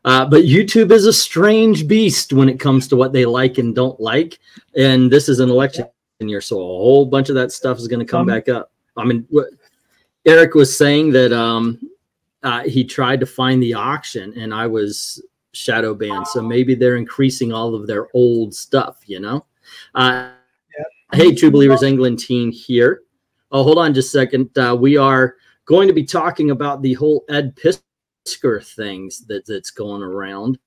But YouTube is a strange beast when it comes to what they like and don't like. And this is an election year, so a whole bunch of that stuff is going to come back up. I mean, Eric was saying that he tried to find the auction, and I was shadow banned. So maybe they're increasing all of their old stuff, you know? Hey, True Believers England team here. Oh, hold on just a second. We are going to be talking about the whole Ed Piskor things that's going around.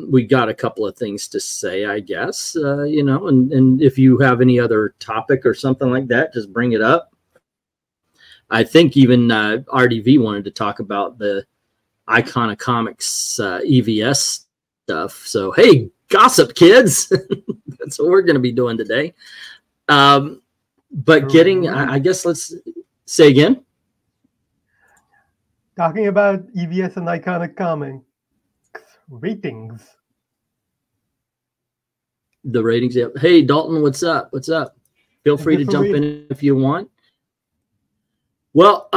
We got a couple of things to say, I guess, you know, and if you have any other topic or something like that, just bring it up. I think even RDV wanted to talk about the Icon of Comics EVS stuff. So, hey, gossip kids. That's what we're going to be doing today. But getting, I guess, let's say again. Talking about EVS and Iconic Comics ratings. The ratings, yeah. Hey, Dalton, what's up? What's up? Feel free to jump in if you want. Well,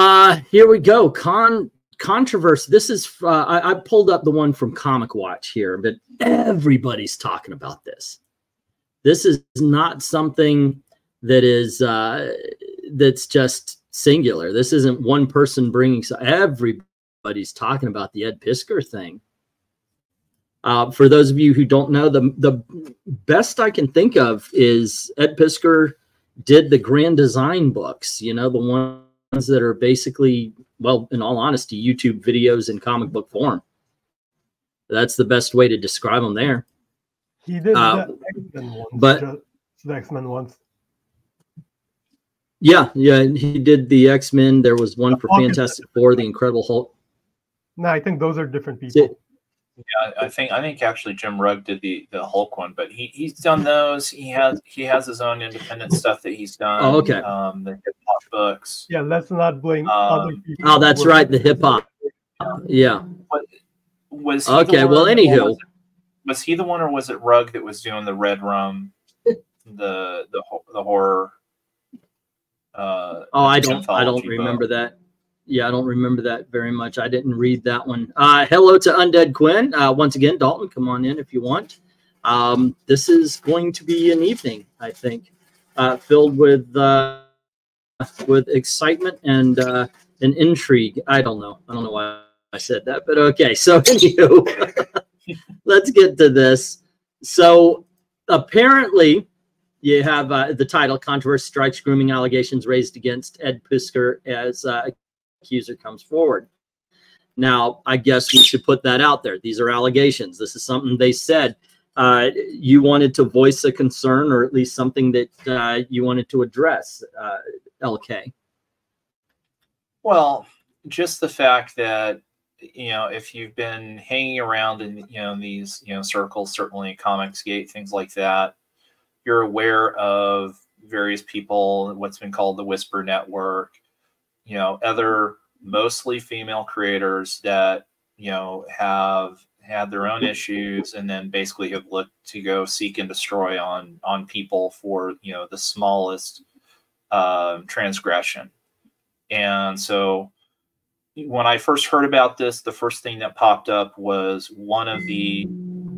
here we go. Controversy. This is, I pulled up the one from Comic Watch here, but everybody's talking about this. This is not something that is, that's just singular. This isn't one person bringing, so everybody's talking about the Ed Piskor thing. For those of you who don't know, the best I can think of is Ed Piskor did the Grand Design books, you know, the ones that are basically, well, in all honesty, YouTube videos in comic book form. That's the best way to describe them there. He did the X-Men ones, but the X-Men ones. Yeah, he did the X-Men. There was one for Fantastic Four, the Incredible Hulk. No, I think those are different people. Yeah, I think actually Jim Rugg did the Hulk one, but he's done those. He has his own independent stuff that he's done. Oh, okay. The hip hop books. Yeah, let's not blame other people. Oh, that's right, the hip hop. Yeah. But was he okay? Well, anywho, was he the one, or was it Rugg that was doing the Red Rum, the horror? Oh, I don't remember that. Yeah, I don't remember that very much. I didn't read that one. Hello to Undead Quinn. Once again, Dalton, come on in if you want. This is going to be an evening, I think, filled with excitement and intrigue. I don't know why I said that, but okay. So anywho, let's get to this. So apparently, you have the title, Controversy Strikes, Grooming Allegations Raised Against Ed Piskor as accuser comes forward. Now, I guess we should put that out there. These are allegations. This is something they said. You wanted to voice a concern, or at least something that you wanted to address, LK. Well, just the fact that, you know, if you've been hanging around in, you know, these, you know, circles, certainly Comicsgate, things like that, you're aware of various people, what's been called the Whisper Network, you know, other mostly female creators that, you know, have had their own issues and then basically have looked to go seek and destroy on people for, you know, the smallest transgression. And so when I first heard about this, the first thing that popped up was one of the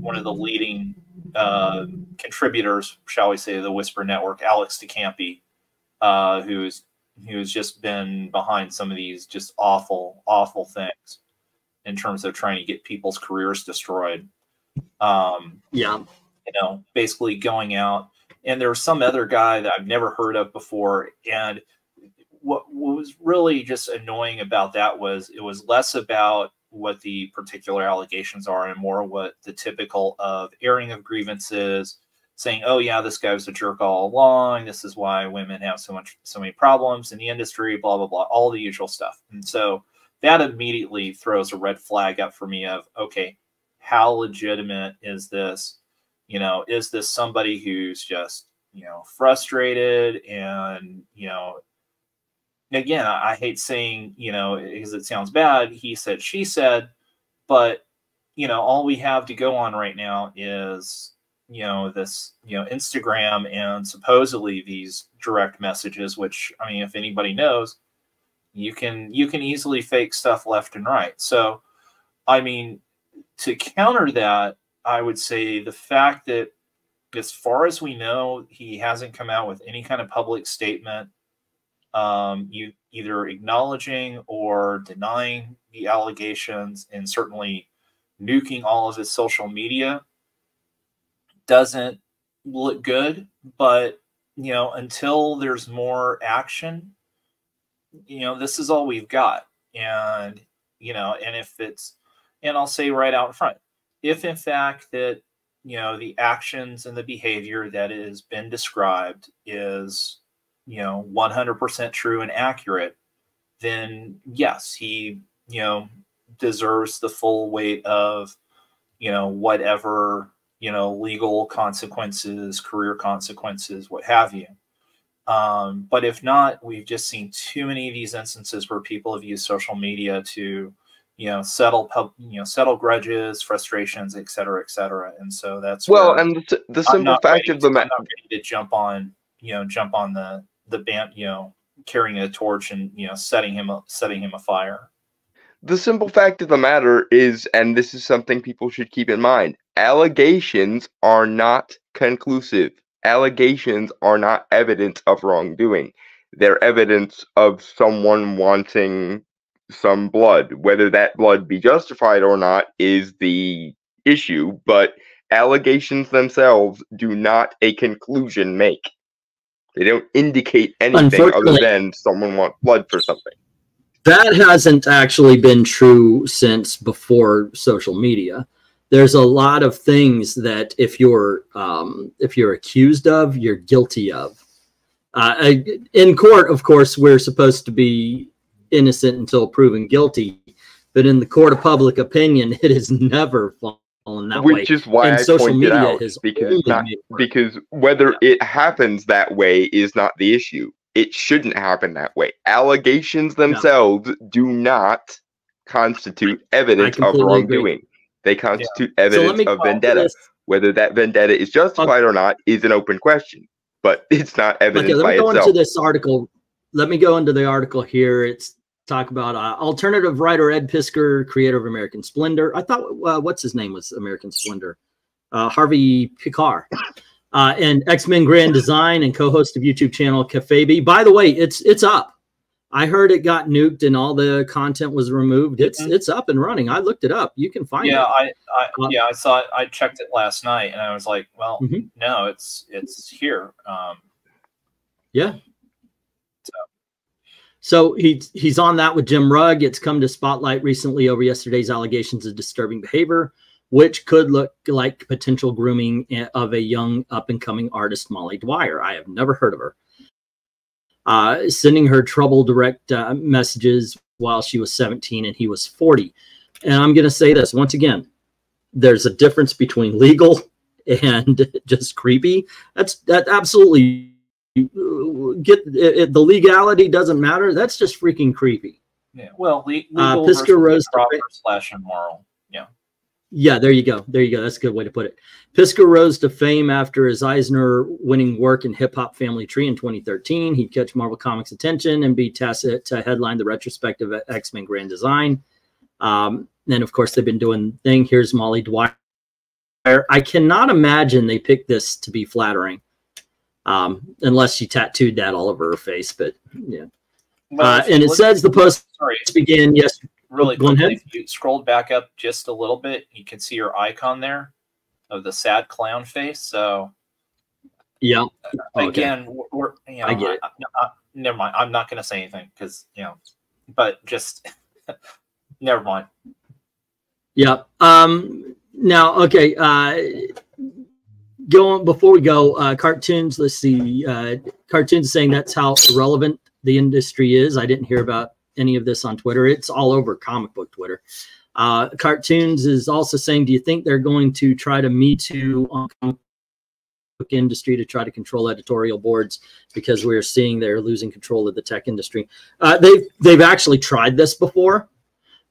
leading contributors, shall we say, to the Whisper Network, Alex DeCampi, who's just been behind some of these just awful things in terms of trying to get people's careers destroyed. Yeah, you know, basically going out, and there was some other guy that I've never heard of before, and what was really just annoying about that was it was less about what the particular allegations are and more what the typical of airing of grievances, saying, oh yeah, this guy was a jerk all along, this is why women have so many problems in the industry, blah blah blah, all the usual stuff. And so that immediately throws a red flag up for me of, okay, how legitimate is this? You know, is this somebody who's just, you know, frustrated? And, you know, again, I hate saying, you know, because it sounds bad, he said, she said, but, you know, all we have to go on right now is, you know, this, you know, Instagram and supposedly these direct messages, which, I mean, if anybody knows, you can easily fake stuff left and right. So, I mean, to counter that, I would say the fact that, as far as we know, he hasn't come out with any kind of public statement, you either acknowledging or denying the allegations, and certainly nuking all of his social media, doesn't look good. But, you know, until there's more action, you know, this is all we've got. And, you know, and if it's, and I'll say right out in front, if in fact that, you know, the actions and the behavior that has been described is, you know, 100% true and accurate, then yes, he, you know, deserves the full weight of, you know, whatever, you know, legal consequences, career consequences, what have you. But if not, we've just seen too many of these instances where people have used social media to, you know, settle grudges, frustrations, et cetera, et cetera. And so that's, well, and the simple fact of the matter, I'm not ready to jump on the band, you know, carrying a torch and, you know, setting him afire. The simple fact of the matter is, and this is something people should keep in mind, allegations are not conclusive. Allegations are not evidence of wrongdoing. They're evidence of someone wanting some blood. Whether that blood be justified or not is the issue, but allegations themselves do not a conclusion make. They don't indicate anything other than someone wants blood for something. That hasn't actually been true since before social media. There's a lot of things that if you're accused of, you're guilty of. In court, of course, we're supposed to be innocent until proven guilty, but in the court of public opinion, it has never fallen that way. Which is why I pointed out, because whether it happens that way is not the issue. It shouldn't happen that way. Allegations themselves do not constitute evidence of wrongdoing. Agree. They constitute evidence of vendetta. Whether that vendetta is justified or not is an open question, but it's not evidence by itself. Let me go into this article. Let me go into the article here. It's talk about alternative writer Ed Piskor, creator of American Splendor. I thought, what's his name was American Splendor? Harvey Piskor. And X-Men Grand Design and co-host of YouTube channel Cafebi. By the way, it's up. I heard it got nuked and all the content was removed. It's up and running. I looked it up. You can find it. I saw it. I checked it last night and I was like, well, no, it's here. Yeah. So he's on that with Jim Rugg. It's come to spotlight recently over yesterday's allegations of disturbing behavior, which could look like potential grooming of a young up-and-coming artist, Molly Dwyer. I have never heard of her. Sending her trouble direct messages while she was 17 and he was 40. And I'm going to say this once again. There's a difference between legal and just creepy. That absolutely the legality doesn't matter. That's just freaking creepy. Yeah. Well, legal Piskor rose / immoral. Yeah. Yeah, there you go. There you go. That's a good way to put it. Piskor rose to fame after his Eisner-winning work in Hip Hop Family Tree in 2013. He'd catch Marvel Comics' attention and be tasked to headline the retrospective at X-Men Grand Design. And, of course, they've been doing the thing. Here's Molly Dwyer. I cannot imagine they picked this to be flattering, unless she tattooed that all over her face. But, yeah. Well, and it says the post began yesterday. Really quickly, if you scrolled back up just a little bit, you can see your icon there of the sad clown face. So, yeah. Again, we're I get it. Never mind. I'm not going to say anything because but just never mind. Yeah. Now, okay. Going before we go, cartoons. Let's see. Cartoons saying that's how irrelevant the industry is. I didn't hear about any of this on Twitter. It's all over comic book Twitter. Cartoons is also saying, do you think they're going to try to Me Too on comic book industry to try to control editorial boards, because we're seeing they're losing control of the tech industry? They've actually tried this before.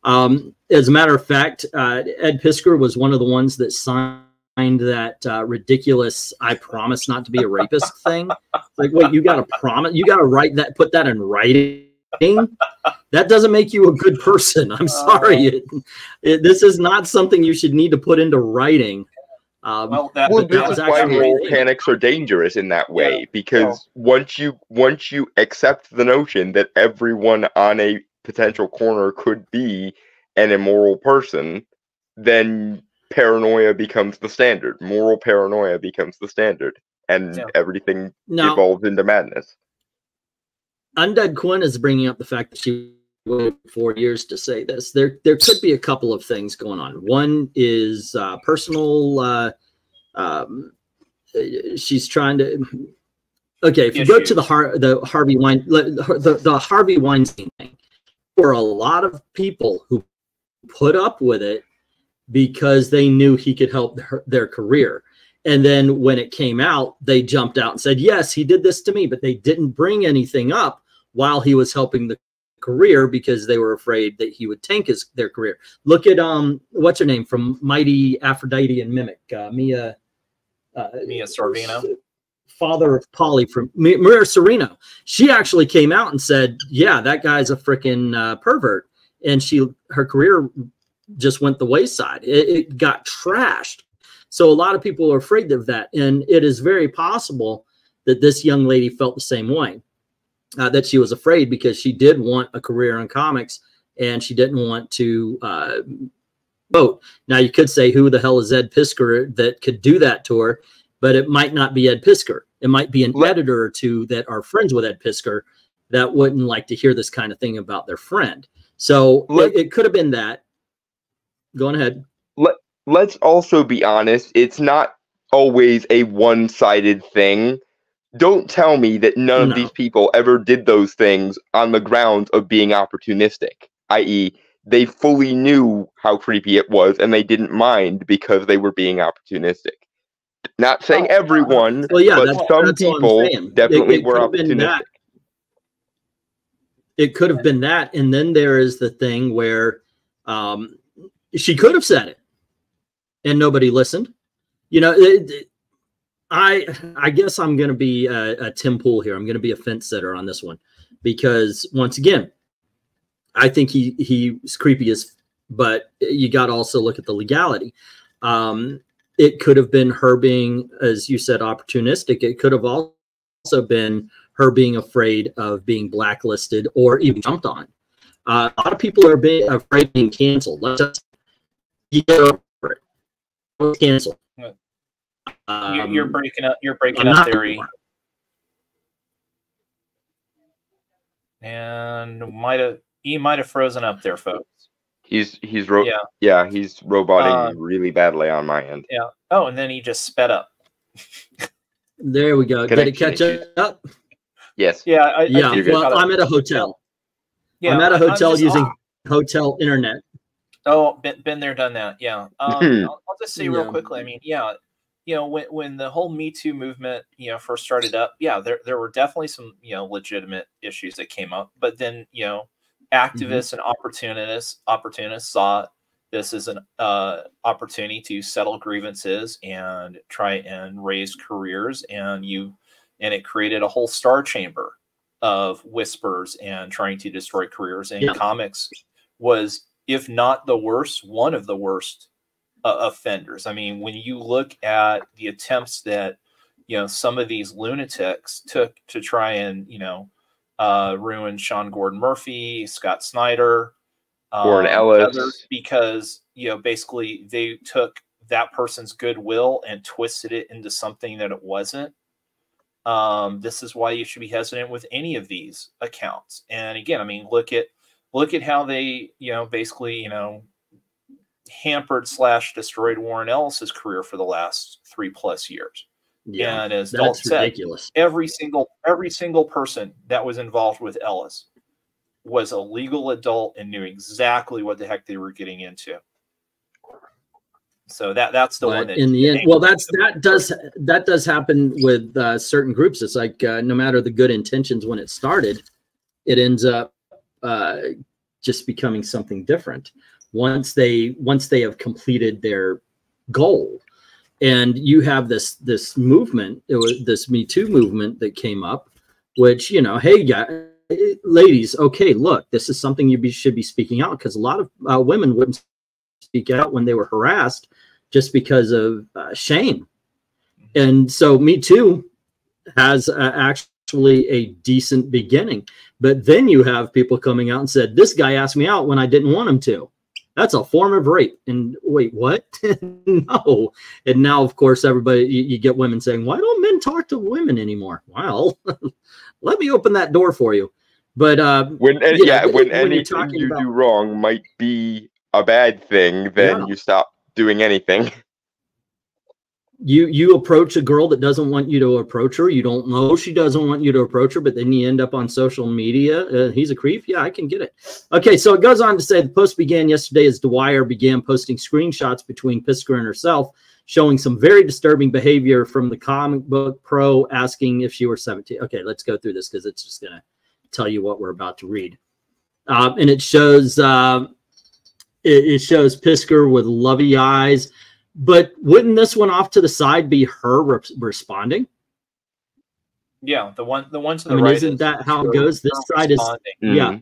As a matter of fact, Ed Piskor was one of the ones that signed that ridiculous "I promise not to be a rapist" thing. Like, wait, you got to promise? You got to write that? Put that in writing? That doesn't make you a good person. I'm sorry. This is not something you should need to put into writing. This is why moral panics are dangerous in that way, because once you accept the notion that everyone on a potential corner could be an immoral person, then paranoia becomes the standard. Moral paranoia becomes the standard, and everything evolves into madness. Undead Quinn is bringing up the fact that she waited 4 years to say this. There could be a couple of things going on. One is personal. She's trying to. Okay, if you go to the Harvey Weinstein thing, there were a lot of people who put up with it because they knew he could help their career. And then when it came out, they jumped out and said, yes, he did this to me, but they didn't bring anything up while he was helping the career because they were afraid that he would tank their career. Look at what's her name from Mighty Aphrodite and Mimic, Mia Sorvino, father of Polly from Mia Sorvino. She actually came out and said, yeah, that guy's a freaking pervert, and her career just went the wayside. It got trashed. So a lot of people are afraid of that, and it is very possible that this young lady felt the same way. That she was afraid because she did want a career in comics and she didn't want to vote. Now you could say, who the hell is Ed Piskor that could do that to her? But it might not be Ed Piskor. It might be an editor or two that are friends with Ed Piskor that wouldn't like to hear this kind of thing about their friend. So it could have been that. Go on ahead. Let's also be honest. It's not always a one-sided thing. Don't tell me that none of these people ever did those things on the grounds of being opportunistic, i.e., they fully knew how creepy it was and they didn't mind because they were being opportunistic. Not saying everyone, but some people definitely were opportunistic. It could have been that, and then there is the thing where she could have said it and nobody listened. You know, I guess I'm going to be a Tim Pool here. I'm going to be a fence sitter on this one because, once again, I think he's creepy but you got to also look at the legality. It could have been her being, as you said, opportunistic. It could have also been her being afraid of being blacklisted or even jumped on. A lot of people are afraid of being canceled. Let's just get over it. Cancel. You're breaking up. You're breaking up, Theory. And he might have frozen up there, folks. He's roboting really badly on my end. Yeah. Oh, and then he just sped up. There we go. Did it catch up? Yes. Yeah. Well, I'm at a hotel. Yeah, I'm at a hotel using hotel internet. Oh, been there, done that. Yeah. I'll just say real quickly. I mean, you know, when the whole Me Too movement, you know, first started up, there were definitely some, you know, legitimate issues that came up. But then, you know, activists and opportunists saw this as an opportunity to settle grievances and try and raise careers, and it created a whole star chamber of whispers and trying to destroy careers. And comics was, if not the worst, one of the worst offenders. I mean, when you look at the attempts that, you know, some of these lunatics took to try and, you know, ruin Sean Gordon Murphy, Scott Snyder, Warren Ellis, others, because, you know, basically they took that person's goodwill and twisted it into something that it wasn't. This is why you should be hesitant with any of these accounts. And again, I mean, look at how they, you know, basically, you know, hampered / destroyed Warren Ellis's career for the last 3+ years. Yeah, and as Dalton said, every single person that was involved with Ellis was a legal adult and knew exactly what the heck they were getting into. So that's the one that, in the end, well, that does happen with certain groups. It's like no matter the good intentions when it started, it ends up just becoming something different once they have completed their goal. And you have this movement, this Me Too movement that came up, which, you know, hey ladies, okay, look, this is something you should be speaking out, because a lot of women wouldn't speak out when they were harassed just because of shame. And so Me Too has actually a decent beginning. But then you have people coming out and said, this guy asked me out when I didn't want him to. That's a form of rape. And wait, what? No. And now, of course, everybody, you get women saying, why don't men talk to women anymore? Well, let me open that door for you. But when anything you do wrong might be a bad thing, then you stop doing anything. You approach a girl that doesn't want you to approach her. You don't know she doesn't want you to approach her, but then you end up on social media. He's a creep. Yeah, I can get it. Okay, so it goes on to say the post began yesterday as Dwyer began posting screenshots between Piskor and herself, showing some very disturbing behavior from the comic book pro, asking if she were 17. Okay, let's go through this because it's just going to tell you what we're about to read. And it shows it shows Piskor with lovey eyes. But wouldn't this one off to the side be her responding? Yeah, the one to the right. Isn't that how it goes? This side is yeah.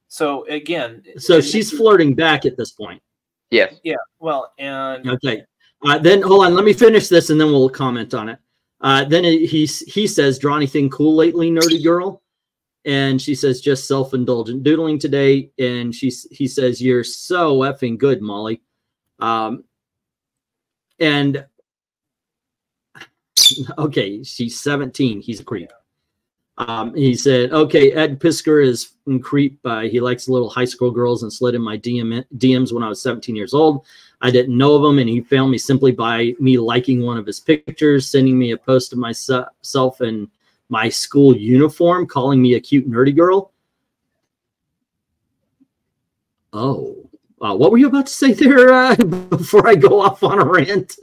So again, so she's flirting back at this point. Yes. Yeah. Well, and okay. Then hold on. Let me finish this, and then we'll comment on it. Then he says, "Draw anything cool lately, nerdy girl?" And she says, "Just self-indulgent doodling today." And he says, "You're so effing good, Molly." And okay, she's 17. He's a creep. He said, okay, Ed Piskor is a creep. He likes little high school girls and slid in my DMs when I was 17 years old. I didn't know of him, and he found me simply by me liking one of his pictures, sending me a post of myself in my school uniform, calling me a cute nerdy girl. Oh. What were you about to say there before I go off on a rant?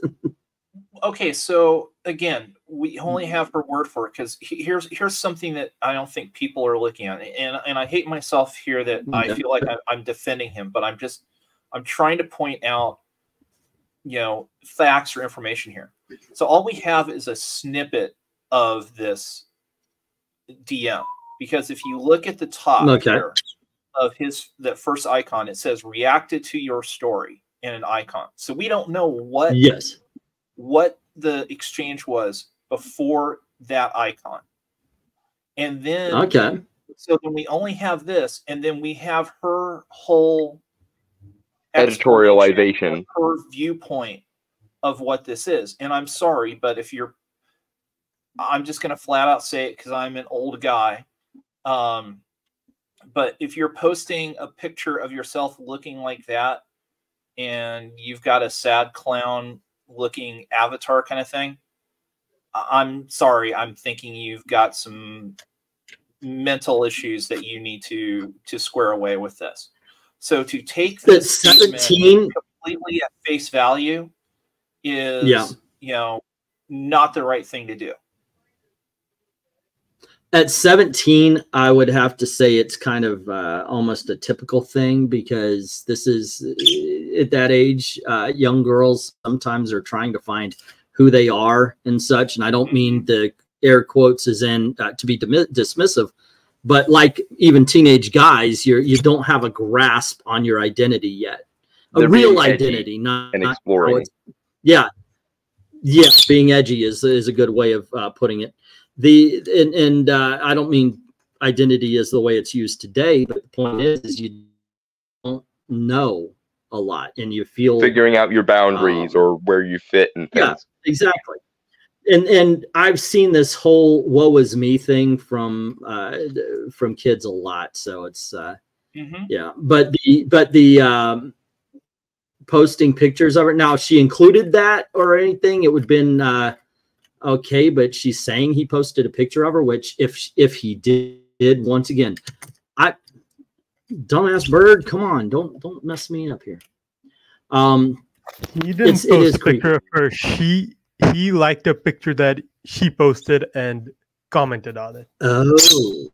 Okay, so again, we only have her word for it, because here's something that I don't think people are looking at, and I hate myself here that I feel like I'm defending him, but I'm trying to point out, you know, facts or information here. So all we have is a snippet of this DM, because if you look at the top here, of that first icon, it says reacted to your story in an icon. So we don't know what the exchange was before that icon. And then so then we only have this, and then we have her whole editorialization, her viewpoint of what this is. And I'm sorry, but I'm just going to flat out say it because I'm an old guy. But if you're posting a picture of yourself looking like that, and you've got a sad clown looking avatar kind of thing, I'm sorry, I'm thinking you've got some mental issues that you need to square away with this. So to take this 17 completely at face value is, you know, not the right thing to do. At 17, I would have to say it's kind of almost a typical thing, because this is at that age, young girls sometimes are trying to find who they are and such. And I don't mean the air quotes as in to be dismissive, but like even teenage guys, you don't have a grasp on your identity yet, a real identity, not exploring. Yeah, being edgy is a good way of putting it. I don't mean identity is the way it's used today, but the point is you don't know a lot, and you feel figuring out your boundaries or where you fit and things. Yeah, exactly. And I've seen this whole "woe is me" thing from kids a lot, so it's yeah. But the posting pictures of her, now if she included that or anything, it would have been okay, but she's saying he posted a picture of her, which if he did, once again, dumbass bird, come on, don't mess me up here. He didn't post a picture of her. He liked a picture that she posted and commented on it. Oh,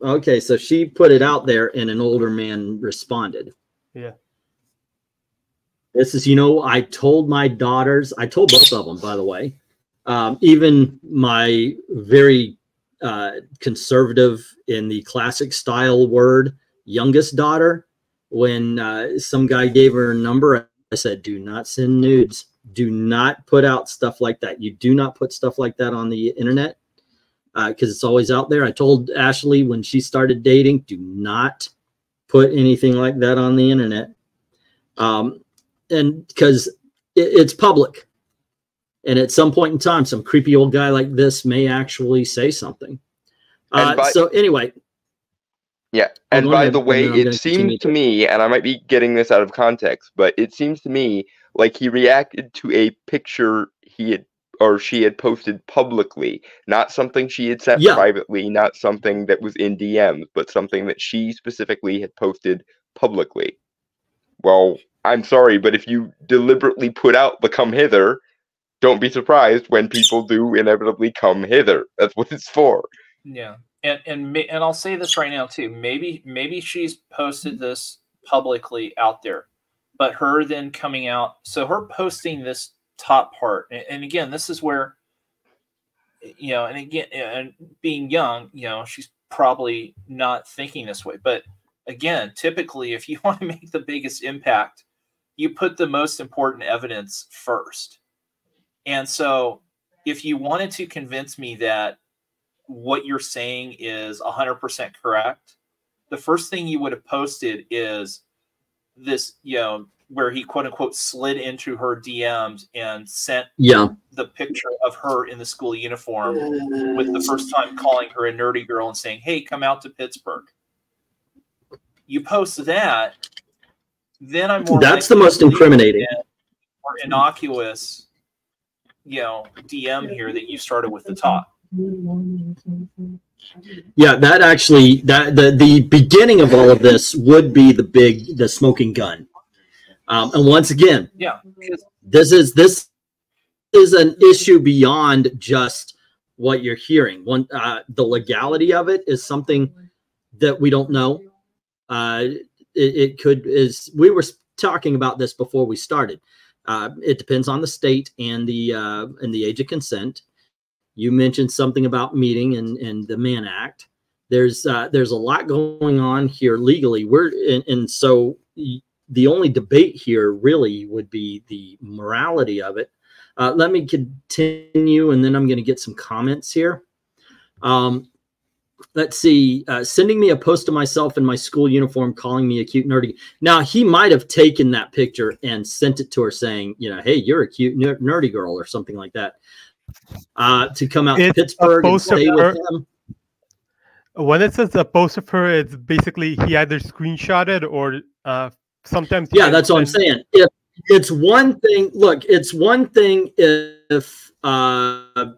okay, so she put it out there and an older man responded. Yeah. This is, you know, I told my daughters, I told both of them, by the way, even my very conservative in the classic style word, youngest daughter. When some guy gave her a number, I said, do not send nudes. Do not put out stuff like that. You do not put stuff like that on the internet because it's always out there. I told Ashley when she started dating, do not put anything like that on the internet. And because it's public. And at some point in time, some creepy old guy like this may actually say something. So anyway. Yeah, and by the way, it seems to me, and I might be getting this out of context, but it seems to me like he reacted to a picture she had posted publicly, not something she had sent privately, not something that was in DMs, but something that she specifically had posted publicly. Well, I'm sorry, but if you deliberately put out the come hither, don't be surprised when people do inevitably come hither. That's what it's for. Yeah. And I'll say this right now too. Maybe she's posted this publicly out there, but her then coming out. So her posting this top part, and again, this is where, and again, and being young, she's probably not thinking this way. But again, typically, if you want to make the biggest impact, you put the most important evidence first. And so, if you wanted to convince me that what you're saying is 100% correct, the first thing you would have posted is this, where he quote unquote slid into her DMs and sent the picture of her in the school uniform with the first time calling her a nerdy girl and saying, hey, come out to Pittsburgh. You post that, then I'm more that's the most incriminating or innocuous, DM here that you started with the top. Yeah, that actually, the beginning of all of this would be the smoking gun. And once again, this is an issue beyond just what you're hearing. The legality of it is something that we don't know. We were talking about this before we started. It depends on the state and the age of consent. You mentioned something about meeting and the Mann Act. There's a lot going on here legally. And so the only debate here really would be the morality of it. Let me continue, and then I'm going to get some comments here. Let's see. Sending me a post of myself in my school uniform, calling me a cute nerdy. Now, he might have taken that picture and sent it to her saying, hey, you're a cute nerdy girl or something like that. To come out to Pittsburgh and stay with him. When it says a post of her, it's basically he either screenshotted or sometimes. Yeah, that's what I'm saying. If it's one thing, look, it's one thing if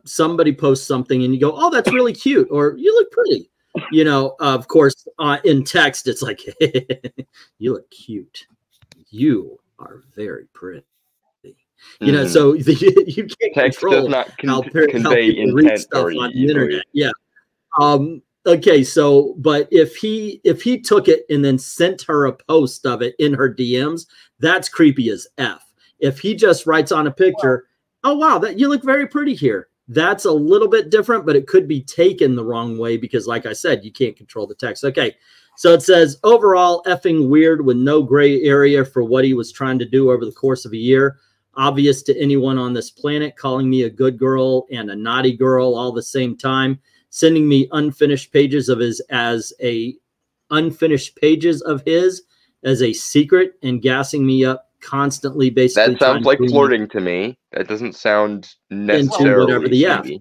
somebody posts something and you go, oh, that's really cute, or you look pretty. Of course, in text, it's like, you look cute. You are very pretty. So you can't text control does not how convey people read stuff on the internet. Yeah. Okay. So, but if he took it and then sent her a post of it in her DMs, that's creepy as F. If he just writes on a picture, oh wow, that you look very pretty here. That's a little bit different, but it could be taken the wrong way because, like I said, you can't control the text. Okay. So it says overall effing weird with no gray area for what he was trying to do over the course of a year. Obvious to anyone on this planet, calling me a good girl and a naughty girl all the same time, sending me unfinished pages of his as a secret and gassing me up constantly. Basically, that sounds like flirting to me. That doesn't sound necessarily whatever the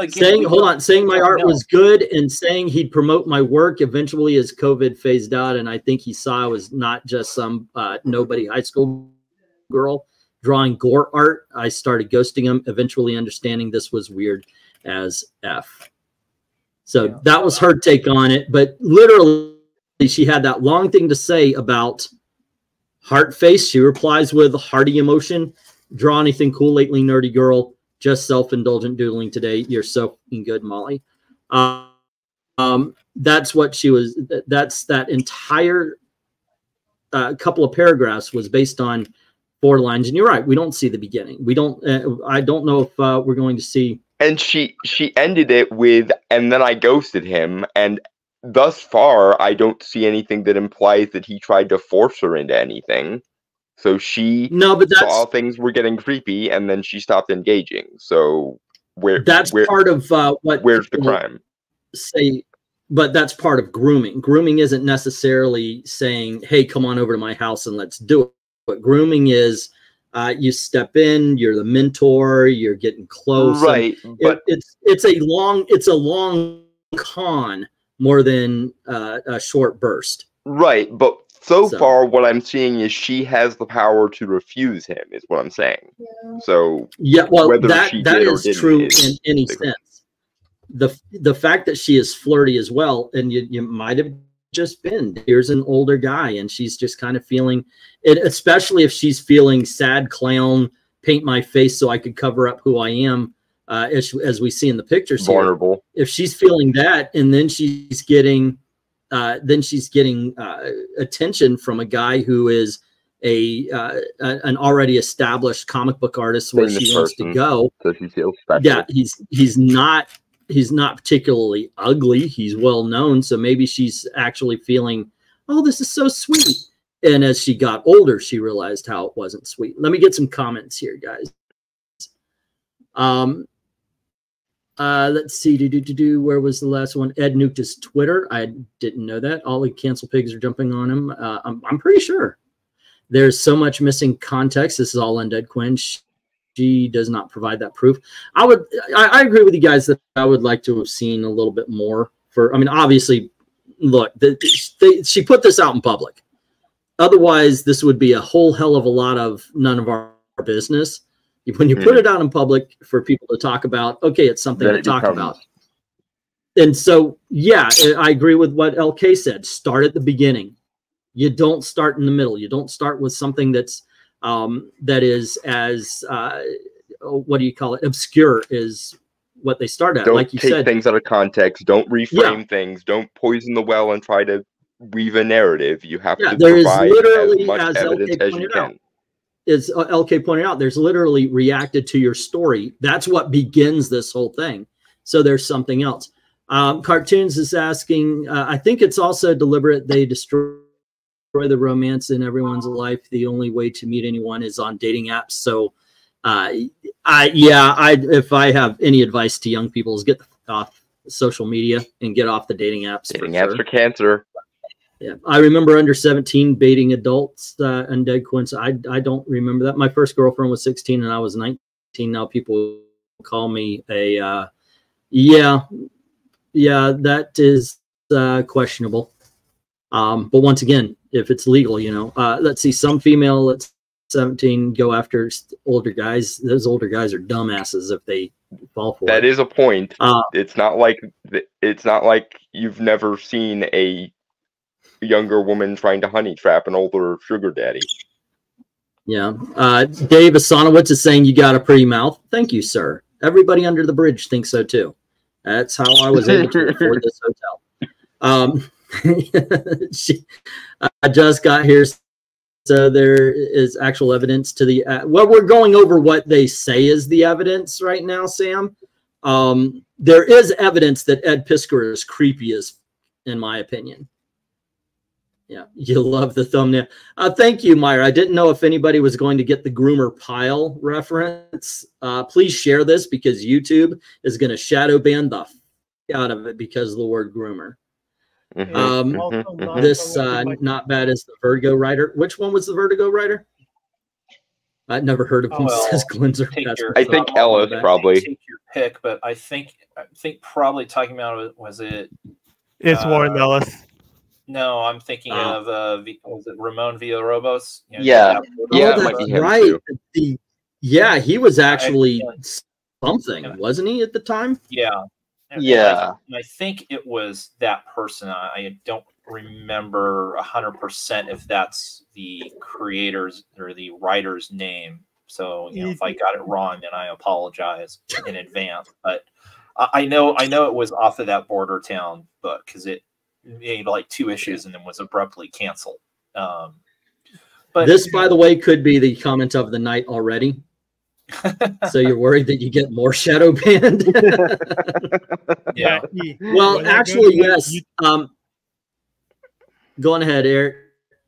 saying my art was good and saying he'd promote my work eventually as COVID phased out, and I think he saw I was not just some nobody high school girl drawing gore art. I started ghosting him, eventually understanding this was weird as F. So that was her take on it. But literally, she had that long thing to say about heart face. She replies with hearty emotion. Draw anything cool lately, nerdy girl. Just self-indulgent doodling today. You're so good, Molly. That's what she was. That's that entire couple of paragraphs was based on 4 lines. And you're right. We don't see the beginning. We don't. I don't know if we're going to see And she ended it with, and then I ghosted him, and thus far I don't see anything that implies that he tried to force her into anything. So she saw things were getting creepy, and then she stopped engaging. So that's part of where's the crime? But that's part of grooming. Grooming isn't necessarily saying, "Hey, come on over to my house and let's do it." But grooming is you step in, you're the mentor, you're getting close. Right, but it's a long con more than a short burst. Right, but so far what I'm seeing is she has the power to refuse him, is what I'm saying. Yeah. So yeah, well, that is true in any sense. The fact that she is flirty as well, and you might have just been, here's an older guy, and she's just kind of feeling it, especially if she's feeling sad clown, paint my face so I could cover up who I am, as we see in the pictures vulnerable here. If she's feeling that, and then she's getting attention from a guy who is an already established comic book artist where she wants to go. So she feels special. Yeah, he's not particularly ugly. He's well known, so maybe she's actually feeling, oh, this is so sweet. And as she got older, she realized how it wasn't sweet. Let me get some comments here, guys. Let's see. Where was the last one? Ed nuked his Twitter. I didn't know that. All the cancel pigs are jumping on him. I'm pretty sure. There's so much missing context. This is all Undead Quinn. She does not provide that proof. I agree with you guys that I would like to have seen a little bit more. I mean, obviously, look, she put this out in public. Otherwise, this would be a whole hell of a lot of none of our business. When you put it out in public for people to talk about, okay, it's something to talk about. And so, yeah, I agree with what LK said. Start at the beginning. You don't start in the middle. You don't start with something that's that is as what do you call it? Obscure is what they start at. Don't like you take said, things out of context. Don't reframe things. Don't poison the well and try to weave a narrative. You have to provide as much evidence as you can. As LK pointed out, there's literally reacted to your story. That's what begins this whole thing. So there's something else. Cartoons is asking, I think it's also deliberate. They destroy the romance in everyone's life. The only way to meet anyone is on dating apps. So if I have any advice to young people is get off social media and get off the dating apps. Dating apps are cancer. Yeah, I remember under 17 baiting adults and Dead Quinn. So I don't remember that. My first girlfriend was 16 and I was 19. Now people call me a that is questionable. But once again, if it's legal, you know, let's see, some female at 17 go after older guys. Those older guys are dumbasses if they fall for it. That is a point. It's not like you've never seen a younger woman trying to honey trap an older sugar daddy. Yeah. Dave Asanowitz is saying you got a pretty mouth. Thank you, sir. Everybody under the bridge thinks so too. That's how I was able to afford this hotel. I just got here, so there is actual evidence to the well, we're going over what they say is the evidence right now, Sam. There is evidence that Ed Piskor is creepy as, in my opinion. Yeah, you love the thumbnail. Thank you, Myra. I didn't know if anybody was going to get the groomer pile reference. Please share this because YouTube is going to shadow ban the out of it because of the word groomer. This not bad as the Vertigo writer. Which one was the Vertigo writer? I'd never heard of him. Says Glenzer. I think Ellis probably. Take your pick, but I think probably talking about was it? It's Warren Ellis. No, I'm thinking of was it Ramon Villarobos? You know, yeah, that's right. Yeah, he was actually something, wasn't he, at the time? Yeah. Yeah. I think it was that person. I don't remember 100% if that's the creator's or the writer's name. So, you know, if I got it wrong, then I apologize in advance. But I know it was off of that Border Town book because it made like 2 issues and then was abruptly canceled. But this, by the way, could be the comment of the night already. So you're worried that you get more shadow banned? Yeah. Well, actually, yes. Go on ahead, Eric.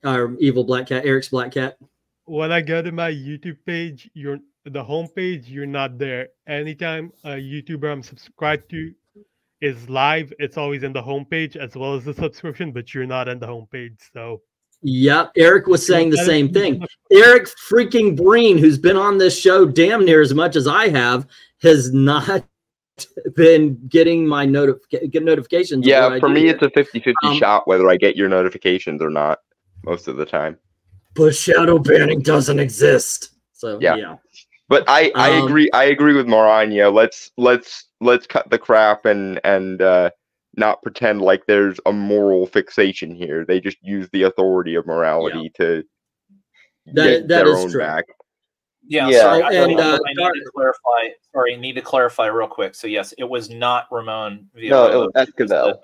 Our evil black cat, Eric's black cat. When I go to my YouTube page, the homepage, you're not there. Anytime a YouTuber I'm subscribed to is live, it's always in the homepage as well as the subscription, but you're not in the homepage. So yep, Eric was saying the same thing. Eric freaking Breen, who's been on this show damn near as much as I have, has not been getting my notifications. Yeah, for me, it's a 50-50 shot whether I get your notifications or not most of the time. But shadow banning doesn't exist. So yeah. But I agree. I agree with Maranya. Let's cut the crap and not pretend like there's a moral fixation here. They just use the authority of morality to get their own back. Yeah. Sorry, I need to clarify. Sorry, I need to clarify real quick. So yes, it was not Ramon. No, it was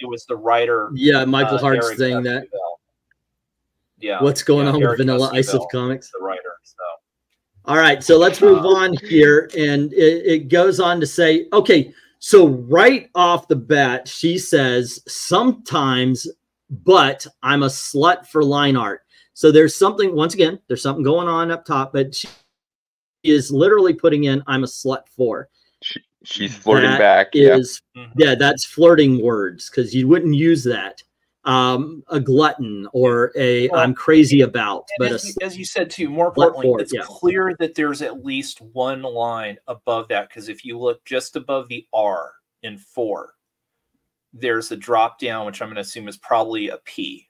it was the writer. Yeah, Michael Hart's saying that. Yeah. What's going on with Vanilla Ice of Comics? The writer. So. All right, so let's move on here, and it goes on to say, okay, so right off the bat, she says sometimes, but I'm a slut for line art. So there's something, once again, there's something going on up top, but she is literally putting in I'm a slut for. She's flirting back. Yeah, that's flirting words, because you wouldn't use that. A glutton or I'm crazy about. But as you said too, more importantly, it's clear that there's at least one line above that, because if you look just above the R in 4, there's a drop down, which I'm going to assume is probably a P.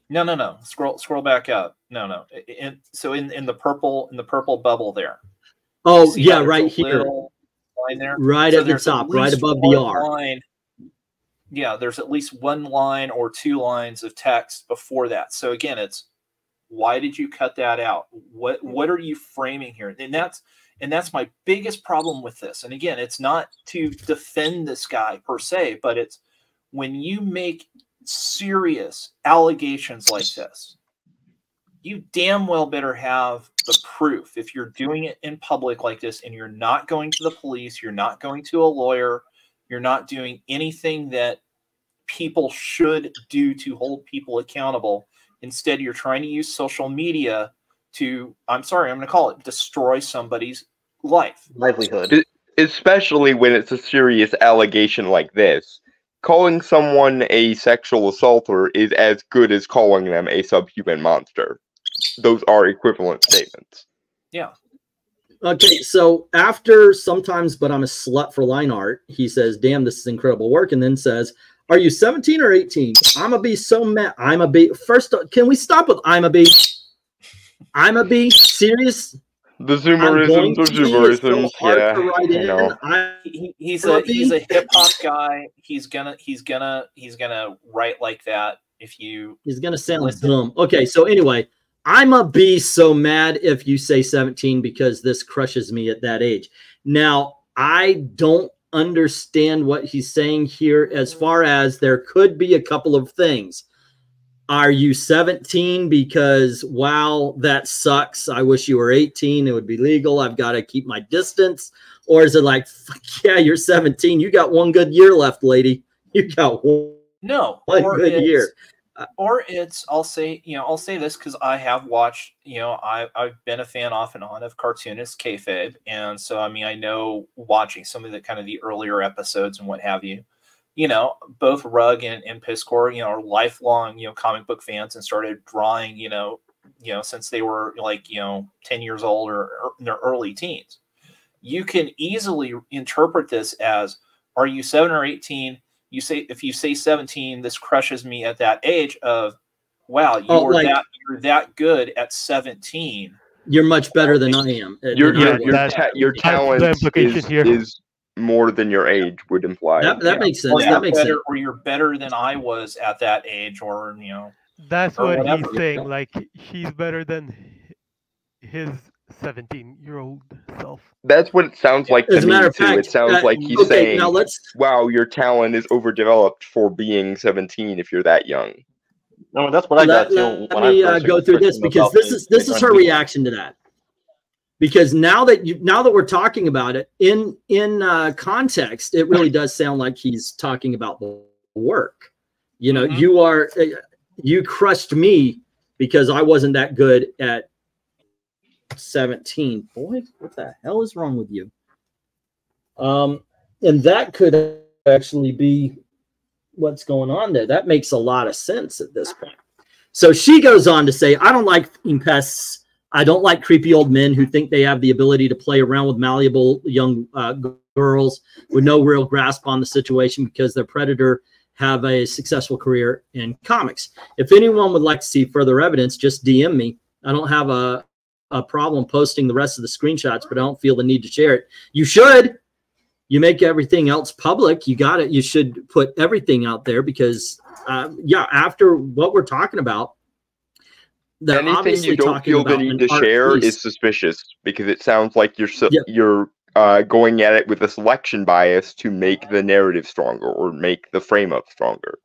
No. Scroll back up. No. So in the purple bubble there. Oh yeah, right here. Line there. Right at the top, right above the R. Line. Yeah, there's at least one line or 2 lines of text before that. So again, it's why did you cut that out? What are you framing here? And that's my biggest problem with this. And again, it's not to defend this guy per se, but it's when you make serious allegations like this, you damn well better have the proof. If you're doing it in public like this and you're not going to the police, you're not going to a lawyer, you're not doing anything that people should do to hold people accountable. Instead, you're trying to use social media to, I'm going to call it, destroy somebody's livelihood. Especially when it's a serious allegation like this. Calling someone a sexual assaulter is as good as calling them a subhuman monster. Those are equivalent statements. Yeah. Okay, so after sometimes, but I'm a slut for line art, he says, damn, this is incredible work, and then says, are you 17 or 18? I'm a be so mad. I'm a be. First, can we stop with I'm a be? I'm a be serious. The zoomerisms or zoomerisms, He's a hip hop guy. He's gonna write like that. He's gonna sound dumb. Okay, so anyway, I'm a be so mad if you say 17 because this crushes me at that age. Now, I don't understand what he's saying here as far as there could be a couple of things. Are you 17 because, wow, that sucks, I wish you were 18, it would be legal, I've got to keep my distance? Or is it like, fuck yeah, you're 17, you got one good year left, lady, you got one good year? Or it's, I'll say this because I have watched, I've been a fan off and on of cartoonist kayfabe, and so I know watching some of the kind of the earlier episodes and what have you. Both Rug and Piskor, are lifelong, comic book fans and started drawing, since they were like, 10 years old or in their early teens. You can easily interpret this as, are you 7 or 18? If you say 17, this crushes me at that age of, wow, you're that good at 17. You're much better than I am. Your talent is more than your age would imply. That makes sense. That makes sense. Or you're better than I was at that age, or That's what whatever. He's saying. Like he's better than his 17-year-old self. That's what it sounds like to me too. It sounds like he's saying, now "Wow, your talent is overdeveloped for being 17 if you're that young." No, that's what I got too. Let me go through this because this is her reaction to that. because now that we're talking about it in context, it really does sound like he's talking about the work. You know, you crushed me because I wasn't that good at 17. Boy, what the hell is wrong with you? And that could actually be what's going on there. That makes a lot of sense at this point. So she goes on to say, I don't like pests. I don't like creepy old men who think they have the ability to play around with malleable young girls with no real grasp on the situation because their predator have a successful career in comics. If anyone would like to see further evidence, just DM me. I don't have a problem posting the rest of the screenshots, but I don't feel the need to share it. You should. You make everything else public. You got it. You should put everything out there because, yeah, after what we're talking about, anything you don't feel the need to share is suspicious because it sounds like you're going at it with a selection bias to make the narrative stronger or make the frame up stronger.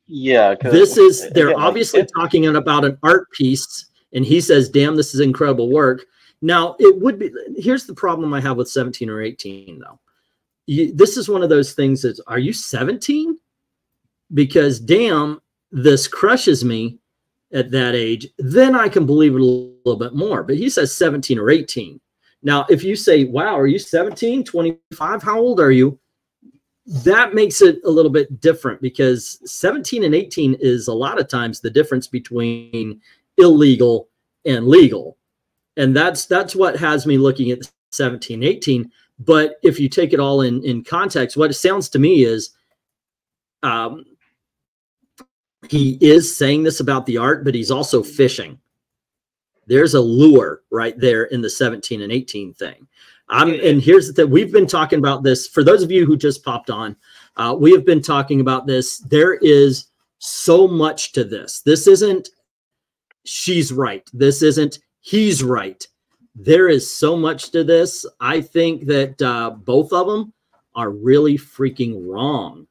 Yeah, they're obviously talking about an art piece, and he says, "Damn, this is incredible work." Now, it would be. Here's the problem I have with 17 or 18, though. This is one of those things that, are you 17? Because damn, this crushes me at that age. Then I can believe it a little bit more. But he says 17 or 18. Now, if you say, wow, are you 17, 25? How old are you? That makes it a little bit different because 17 and 18 is a lot of times the difference between illegal and legal. And that's what has me looking at 17, 18. But if you take it all in context, what it sounds to me is he is saying this about the art, but he's also fishing. There's a lure right there in the 17 and 18 thing. And here's the thing. We've been talking about this. For those of you who just popped on, we have been talking about this. There is so much to this. This isn't she's right. This isn't he's right. There is so much to this. I think that both of them are really freaking wrong.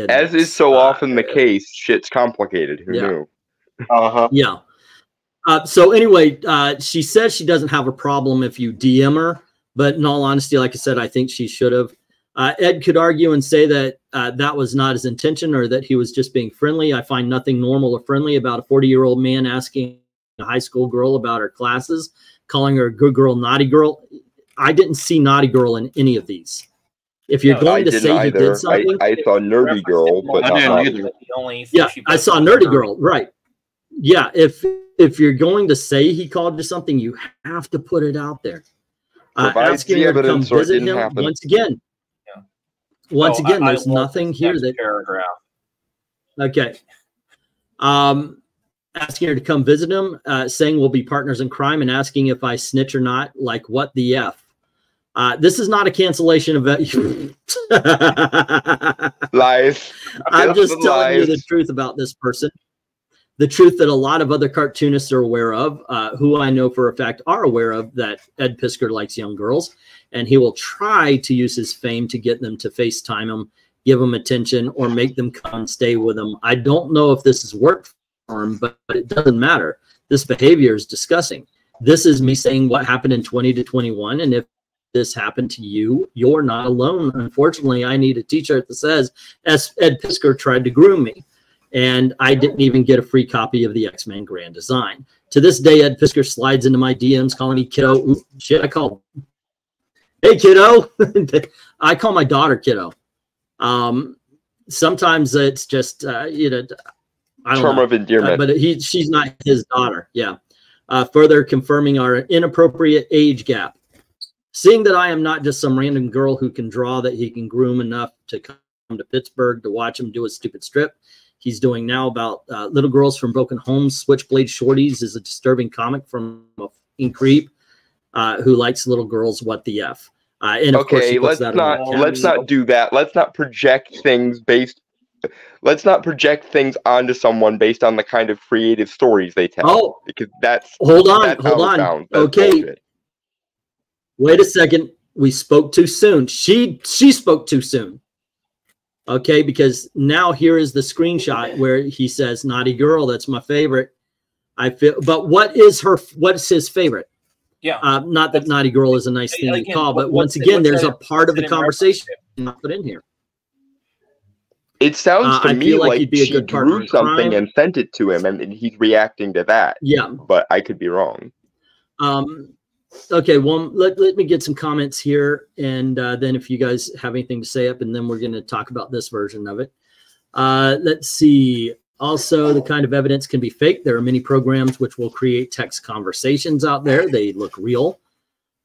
As is so often the case, shit's complicated. Who knew? Yeah. So anyway, she says she doesn't have a problem if you DM her, but in all honesty, like I said, I think she should have. Ed could argue and say that that was not his intention or that he was just being friendly. I find nothing normal or friendly about a 40-year-old man asking a high school girl about her classes, calling her a good girl, naughty girl. I didn't see naughty girl in any of these. If you're going to say he did something, I saw nerdy girl, but not naughty. Yeah, I saw nerdy girl. Right. Yeah. If you're going to say he called you something, you have to put it out there. Asking her to come visit him once again. Once again, there's nothing here that paragraph. Okay. Asking her to come visit him, saying we'll be partners in crime, and asking if I snitch or not. Like, what the F? This is not a cancellation event. Lies. I'm just telling you the truth about this person. The truth that a lot of other cartoonists are aware of, who I know for a fact are aware of, that Ed Piskor likes young girls, and he will try to use his fame to get them to FaceTime him, give them attention, or make them come and stay with him. I don't know if this has worked for him, but it doesn't matter. This behavior is disgusting. This is me saying what happened in 20 to 21, and if this happened to you, you're not alone. Unfortunately, I need a t-shirt that says Ed Piskor tried to groom me. And I didn't even get a free copy of the X-Men Grand Design. To this day, Ed Piskor slides into my DMs calling me kiddo. Ooh, shit, I call. Hey, kiddo. I call my daughter kiddo. Sometimes it's just, you know, I don't term know. of endearment. But she's not his daughter. Yeah. Further confirming our inappropriate age gap. Seeing that I am not just some random girl who can draw that he can groom enough to come to Pittsburgh to watch him do a stupid strip. He's doing now about little girls from broken homes. Switchblade Shorties is a disturbing comic from a fucking creep who likes little girls. What the F? And of course, let's not do that. Let's not project things Let's not project things onto someone based on the kind of creative stories they tell. Oh, because that's hold on. Okay, bullshit. Wait a second. We spoke too soon. She spoke too soon. Okay, because now here is the screenshot where he says, naughty girl, that's my favorite. I feel, but what's his favorite? Yeah. Not that naughty girl is a nice thing to call, but once again, there's a part of the conversation not put in here. It sounds to me like you'd be a she good partner drew in something crime. and sent it to him, and he's reacting to that. Yeah. But I could be wrong. Okay, well, let me get some comments here, and then if you guys have anything to say up, and then we're going to talk about this version of it. Let's see. Also, the kind of evidence can be fake. There are many programs which will create text conversations out there. They look real.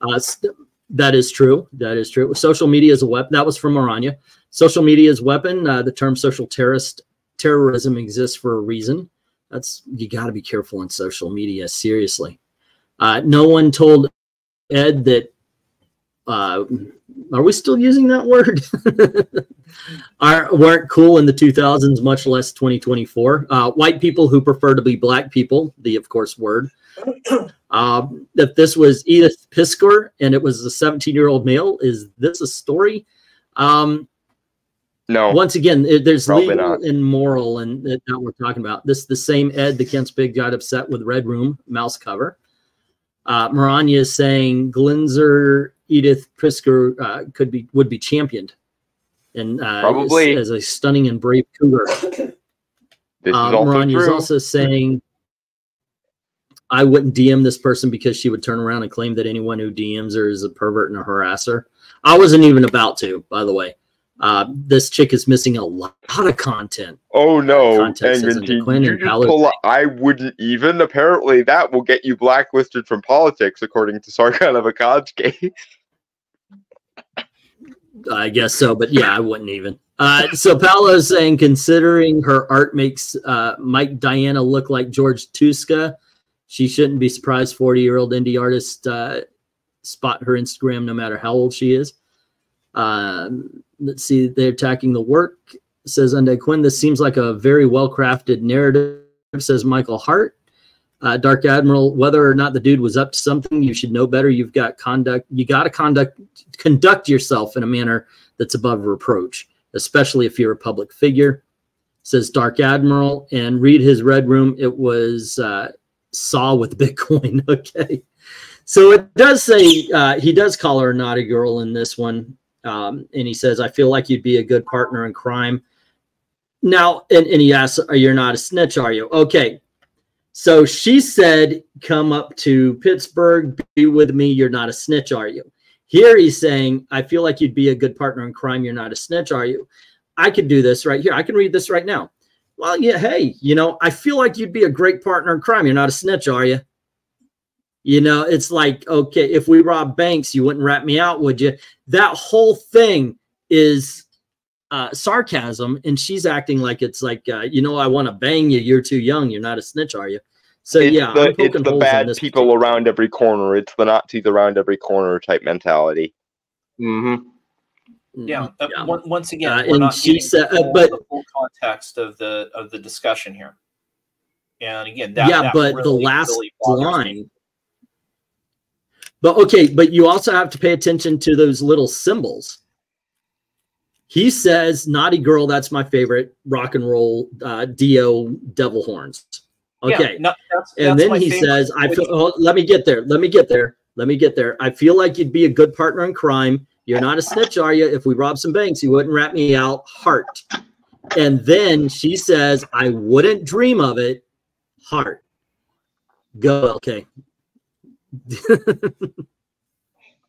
That is true. That is true. Social media is a weapon. That was from Maranya. Social media is a weapon. The term social terrorism exists for a reason. You got to be careful on social media. Seriously. No one told Ed that. Are we still using that word? Weren't cool in the 2000s, much less 2024. White people who prefer to be black people, the of course word. That this was Edith Piskor and it was a 17-year-old male. Is this a story? No. Once again, there's legal not. and moral, and that we're talking about. This the same Ed, the Kent's Big, got upset with Red Room mouse cover. Maranya is saying Glinzer Edith Piskor would be championed, and probably as a stunning and brave cougar. This is also Maranya is true. also saying, I wouldn't DM this person because she would turn around and claim that anyone who DMs her is a pervert and a harasser. I wasn't even about to, by the way. This chick is missing a lot of content. Oh no, Context says, you just pull up, I wouldn't even. Apparently that will get you blacklisted from politics, according to Sargon of Akkad's case. I guess so, but yeah, I wouldn't even. So Paolo is saying, considering her art makes Mike Diana look like George Tuska, she shouldn't be surprised 40-year-old indie artists spot her Instagram no matter how old she is. Let's see, they're attacking the work. Says Undead Quinn, this seems like a very well-crafted narrative, says Michael Hart. Dark Admiral, whether or not the dude was up to something, you should know better. You got to conduct yourself in a manner that's above reproach, especially if you're a public figure, says Dark Admiral. And read his Red Room. It was Saw with Bitcoin. Okay. So it does say he does call her a naughty girl in this one. And he says, I feel like you'd be a good partner in crime. Now, and he asks, you're not a snitch, are you? Okay. So she said, come up to Pittsburgh, be with me. You're not a snitch, are you? Here he's saying, I feel like you'd be a good partner in crime. You're not a snitch, are you? I could do this right here. I can read this right now. Well, yeah, hey, I feel like you'd be a great partner in crime. You're not a snitch, are you? It's like, okay, if we rob banks, you wouldn't rat me out, would you? That whole thing is sarcasm, and she's acting like it's like, I want to bang you. You're too young. You're not a snitch, are you? So yeah, it's the bad people around every corner. It's the Nazis around every corner type mentality. Mm-hmm. Yeah. Once again, we're and not she said, but the full context of the discussion here. And again, that but really, the last really bothers me. line. But okay, but you also have to pay attention to those little symbols. He says, naughty girl, that's my favorite, rock and roll, Dio, devil horns. Okay. Yeah, that's and then he says, let me get there. I feel like you'd be a good partner in crime. You're not a snitch, are you? If we rob some banks, you wouldn't rat me out. Heart. And then she says, I wouldn't dream of it. Heart. Go, okay.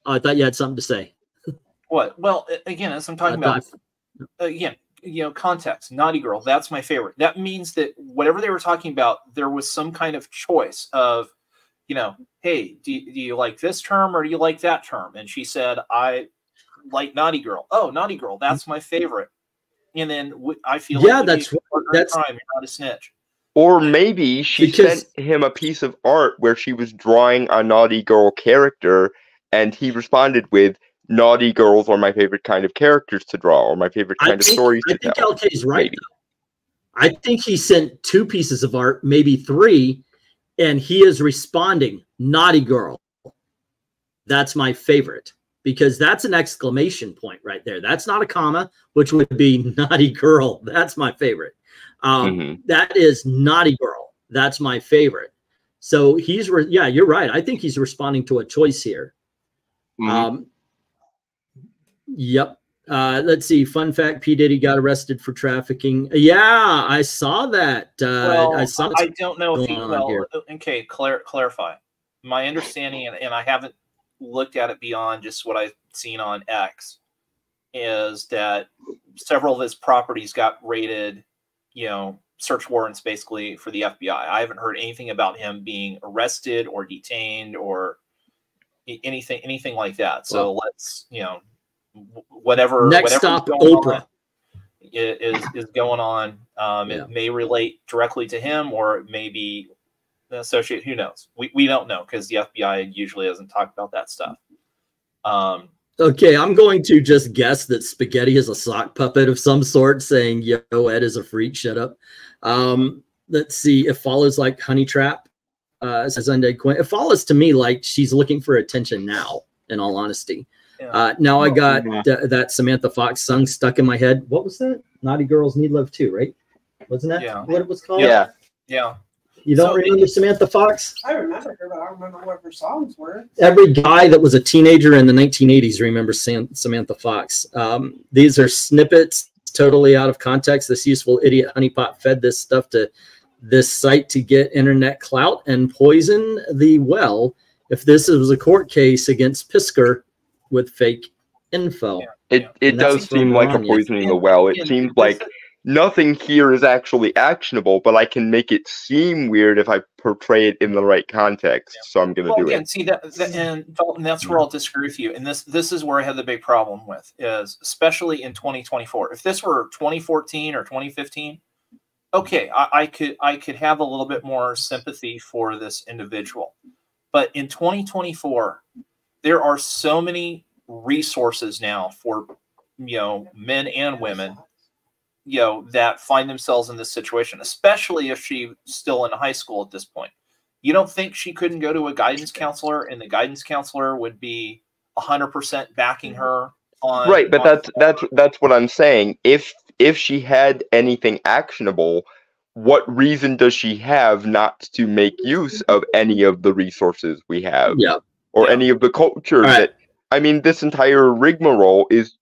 I thought you had something to say. What? Well, again, as I'm talking about, again, context. Naughty girl, that's my favorite. That means that whatever they were talking about, there was some kind of choice of, hey, do you like this term or do you like that term? And she said, I like naughty girl. Oh, naughty girl, that's my favorite. And then I feel like that's crime. You're not a snitch. Or maybe she sent him a piece of art where she was drawing a naughty girl character, and he responded with, naughty girls are my favorite kind of characters to draw, or my favorite kind of stories to tell. I think LK's right. I think he sent 2 pieces of art, maybe 3, and he is responding, naughty girl. That's my favorite. Because that's an exclamation point right there. That's not a comma, which would be naughty girl. That's my favorite. That is naughty girl. That's my favorite. So he's, yeah, you're right. I think he's responding to a choice here. Yep. Let's see. Fun fact: P. Diddy got arrested for trafficking. Yeah, I saw that. Well, I saw. I don't know if he. Well, okay. Clarify. My understanding, and I haven't looked at it beyond just what I've seen on X, is that several of his properties got raided. You know, search warrants basically for the FBI. I haven't heard anything about him being arrested or detained or anything like that. So let's, you know, whatever stop, Oprah is going on. It may relate directly to him, or it may be associated. Who knows? We don't know, because the FBI usually doesn't talk about that stuff. Okay, I'm going to just guess that Spaghetti is a sock puppet of some sort, saying, "Yo, Ed is a freak. Shut up." Let's see. It follows like Honey Trap. Says Undead Quinn. It follows to me like she's looking for attention now. In all honesty, now I got that Samantha Fox song stuck in my head. What was that? Naughty Girls Need Love Too, right? Wasn't that what it was called? Yeah. You don't remember Samantha Fox? I remember her, but I don't remember what her songs were. Every guy that was a teenager in the 1980s remembers Samantha Fox. These are snippets totally out of context. This useful idiot honeypot fed this stuff to this site to get internet clout and poison the well. If this was a court case against Piskor with fake info. It does seem like a poisoning the well. It seems like nothing here is actually actionable, but I can make it seem weird if I portray it in the right context. So I'm going to do it. See and that's where I'll disagree with you. And this is where I had the big problem with, is especially in 2024. If this were 2014 or 2015, okay, I could have a little bit more sympathy for this individual. But in 2024, there are so many resources now for, you know, men and women, you know, that find themselves in this situation, especially if she's still in high school at this point. You don't think she couldn't go to a guidance counselor, and the guidance counselor would be 100% backing her on? Right, but that's what I'm saying. If she had anything actionable, what reason does she have not to make use of any of the resources we have? Or any of the culture that, I mean, this entire rigmarole is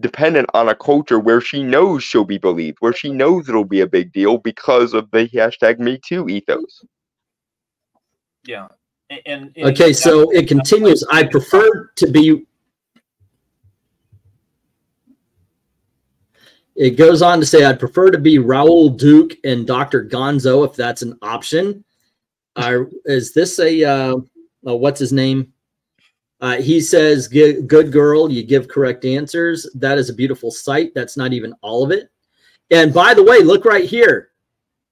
dependent on a culture where she knows she'll be believed, where she knows it'll be a big deal because of the #MeToo ethos. Yeah. Okay, so it continues. I prefer to be... It goes on to say, I'd prefer to be Raoul Duke and Dr. Gonzo if that's an option. Is this a... what's his name? He says, good girl, you give correct answers. That is a beautiful sight. That's not even all of it. And by the way, look right here.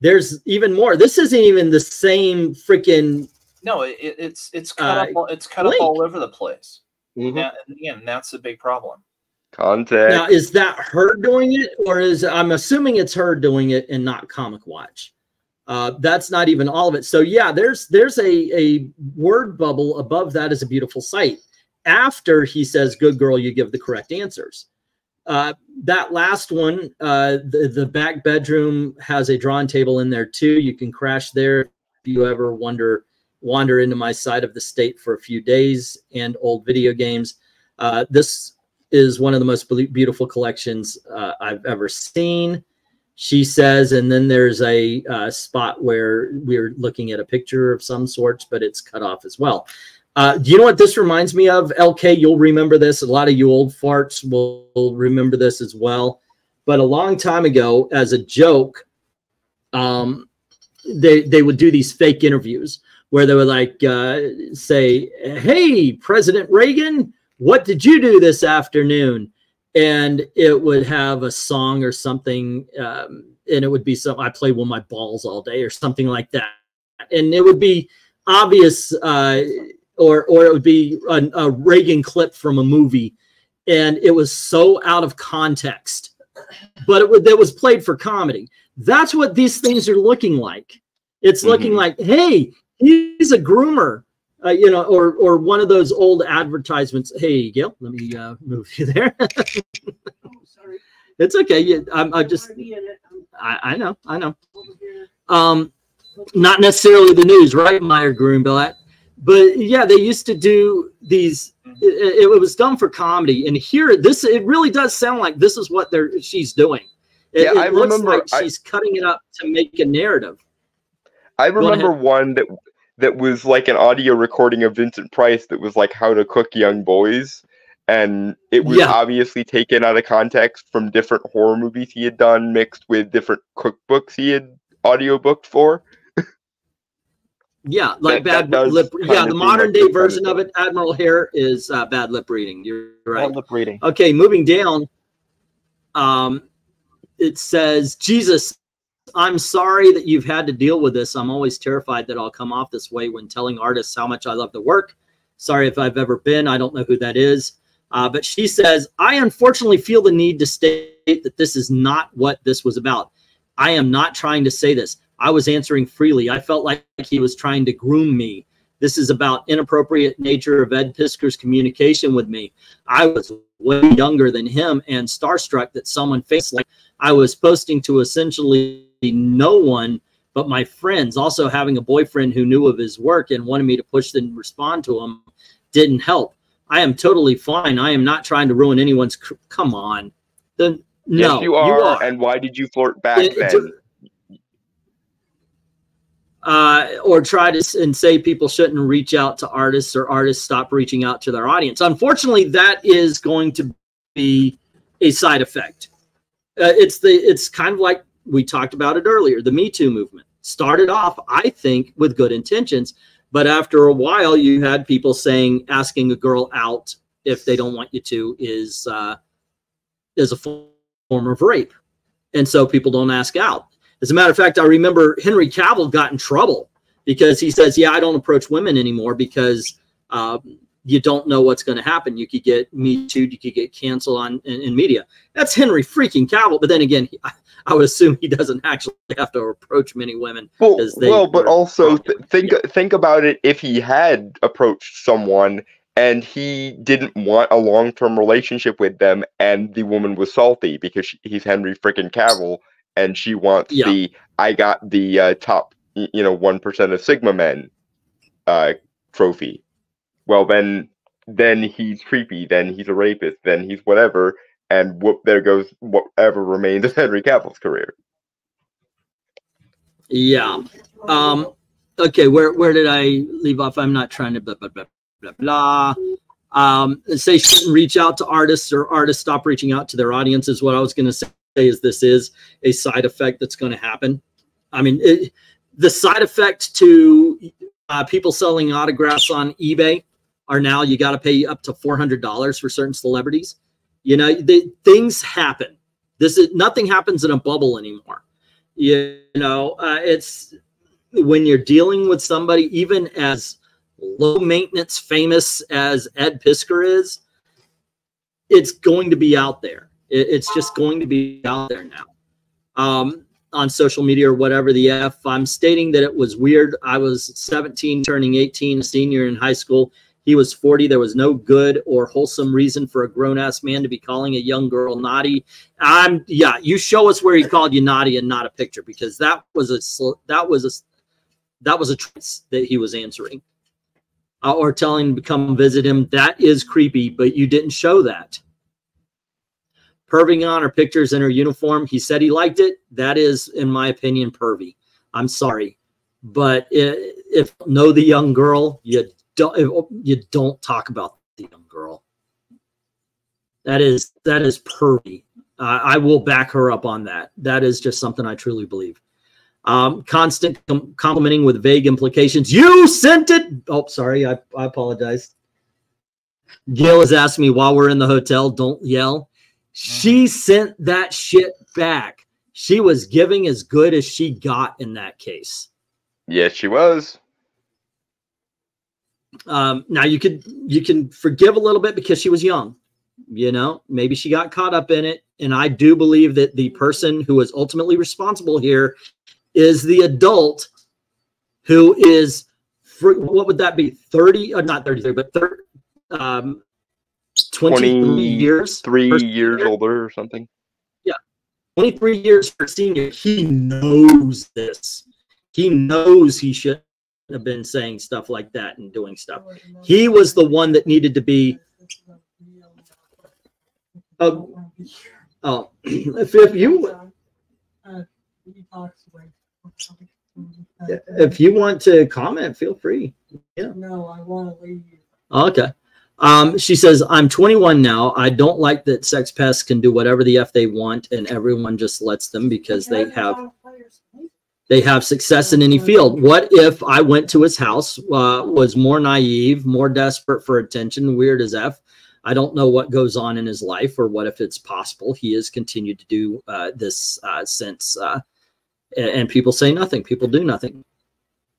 There's even more. This isn't even the same freaking... No, it's cut up. It's cut up all over the place. And again, that's a big problem. Context. Now, is that her doing it, or is... I'm assuming it's her doing it and not Comic Watch. That's not even all of it. So yeah, there's a word bubble above that is a beautiful sight. After he says, good girl, you give the correct answers. That last one, the back bedroom has a drawing table in there too. You can crash there if you ever wander into my side of the state for a few days, and old video games. This is one of the most beautiful collections I've ever seen, she says. And then there's a spot where we're looking at a picture of some sorts, but it's cut off as well. Do you know what this reminds me of? LK, you'll remember this. A lot of you old farts will remember this as well. But a long time ago, as a joke, they would do these fake interviews where they would like say, hey, President Reagan, what did you do this afternoon? And it would have a song or something, and it would be something, I played with my balls all day or something like that. And it would be obvious, or it would be a Reagan clip from a movie. And it was so out of context, but it was played for comedy. That's what these things are looking like. It's looking like, hey, he's a groomer. You know, or one of those old advertisements. Hey, Gil, let me move you there. Oh, sorry. It's okay. I just, I know. not necessarily the news, right, Meyer Greenblatt? But yeah, they used to do these. It was done for comedy, and here, it really does sound like this is what she's doing. It I looks remember like she's cutting it up to make a narrative. I remember one that was like an audio recording of Vincent Price that was like how to cook young boys, and it was obviously taken out of context from different horror movies he had done, mixed with different cookbooks he had audiobooked for. Yeah, like bad lip. Yeah, the modern day version of it, Admiral Hare, is bad lip reading. You're right. Bad lip reading. Okay, moving down. It says, Jesus, I'm sorry that you've had to deal with this. I'm always terrified that I'll come off this way when telling artists how much I love the work. Sorry if I've ever been. I don't know who that is. But she says, I unfortunately feel the need to state that this is not what this was about. I am not trying to say this. I was answering freely. I felt like he was trying to groom me. This is about inappropriate nature of Ed Piskor's communication with me. I was way younger than him and starstruck that someone faced like I was posting to essentially no one but my friends. Also having a boyfriend who knew of his work and wanted me to push and respond to him didn't help. I am totally fine. I am not trying to ruin anyone's come on. No, yes, you are. And why did you flirt back then? Or try to and say people shouldn't reach out to artists or artists stop reaching out to their audience. Unfortunately, that is going to be a side effect. It's kind of like we talked about it earlier. The Me Too movement started off, I think, with good intentions, but after a while, you had people saying asking a girl out if they don't want you to is a form of rape, and so people don't ask out. As a matter of fact, I remember Henry Cavill got in trouble because he says, yeah, I don't approach women anymore because you don't know what's going to happen. You could get Me Too, you could get canceled in media. That's Henry freaking Cavill. But then again, I would assume he doesn't actually have to approach many women. Well, but also think about it. If he had approached someone and he didn't want a long-term relationship with them and the woman was salty because he's Henry freaking Cavill, and she wants I got the top 1% of Sigma men trophy. Well, then he's creepy. Then he's a rapist. Then he's whatever. And whoop, there goes whatever remains of Henry Cavill's career. Yeah. Okay. Where did I leave off? I'm not trying to blah blah blah blah blah. Say shouldn't reach out to artists or artists stop reaching out to their audiences. What I was going to say is this is a side effect that's going to happen. I mean, the side effect to people selling autographs on eBay are now you got to pay up to $400 for certain celebrities. Things happen. Nothing happens in a bubble anymore. It's when you're dealing with somebody even as low maintenance famous as Ed Piskor is, it's going to be out there. It's just going to be out there now on social media or whatever the F. I'm stating that it was weird. I was 17 turning 18, a senior in high school. He was 40. There was no good or wholesome reason for a grown-ass man to be calling a young girl naughty. You show us where he called you naughty and not a picture, because that was a choice that he was answering. Or telling him to come visit him. That is creepy, but you didn't show that. Perving on her pictures in her uniform. He said he liked it. That is, in my opinion, pervy. I'm sorry. But if you know the young girl, you don't talk about the young girl. That is pervy. I will back her up on that. That is just something I truly believe. Constant complimenting with vague implications. You sent it. Oh, sorry. I apologize. Gail has asked me while we're in the hotel, don't yell. She sent that shit back. She was giving as good as she got in that case. Yes, she was. Now you can forgive a little bit because she was young. Maybe she got caught up in it. And I do believe that the person who is ultimately responsible here is the adult who is, what would that be? 30, or not 33, but 23 years. 3 years older or something. Yeah. 23 years for senior. He knows this. He knows he shouldn't have been saying stuff like that and doing stuff. He was the one that needed to be. If you want to comment, feel free. Yeah. No, I want to leave. Okay. She says, I'm 21 now. I don't like that sex pests can do whatever the F they want and everyone just lets them because they have success in any field. What if I went to his house, was more naive, more desperate for attention, weird as F? I don't know what goes on in his life, or what if it's possible he has continued to do this since, and people say nothing. People do nothing.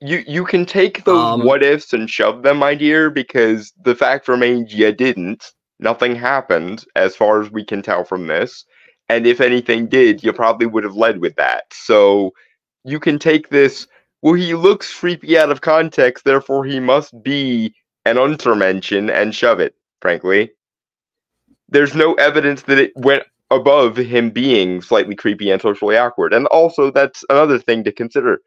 You can take those what ifs and shove them, my dear, because the fact remains you didn't. Nothing happened, as far as we can tell from this. And if anything did, you probably would have led with that. So you can take this, well, he looks creepy out of context, therefore he must be an untermenschen, and shove it, frankly. There's no evidence that it went above him being slightly creepy and socially awkward. And also, that's another thing to consider.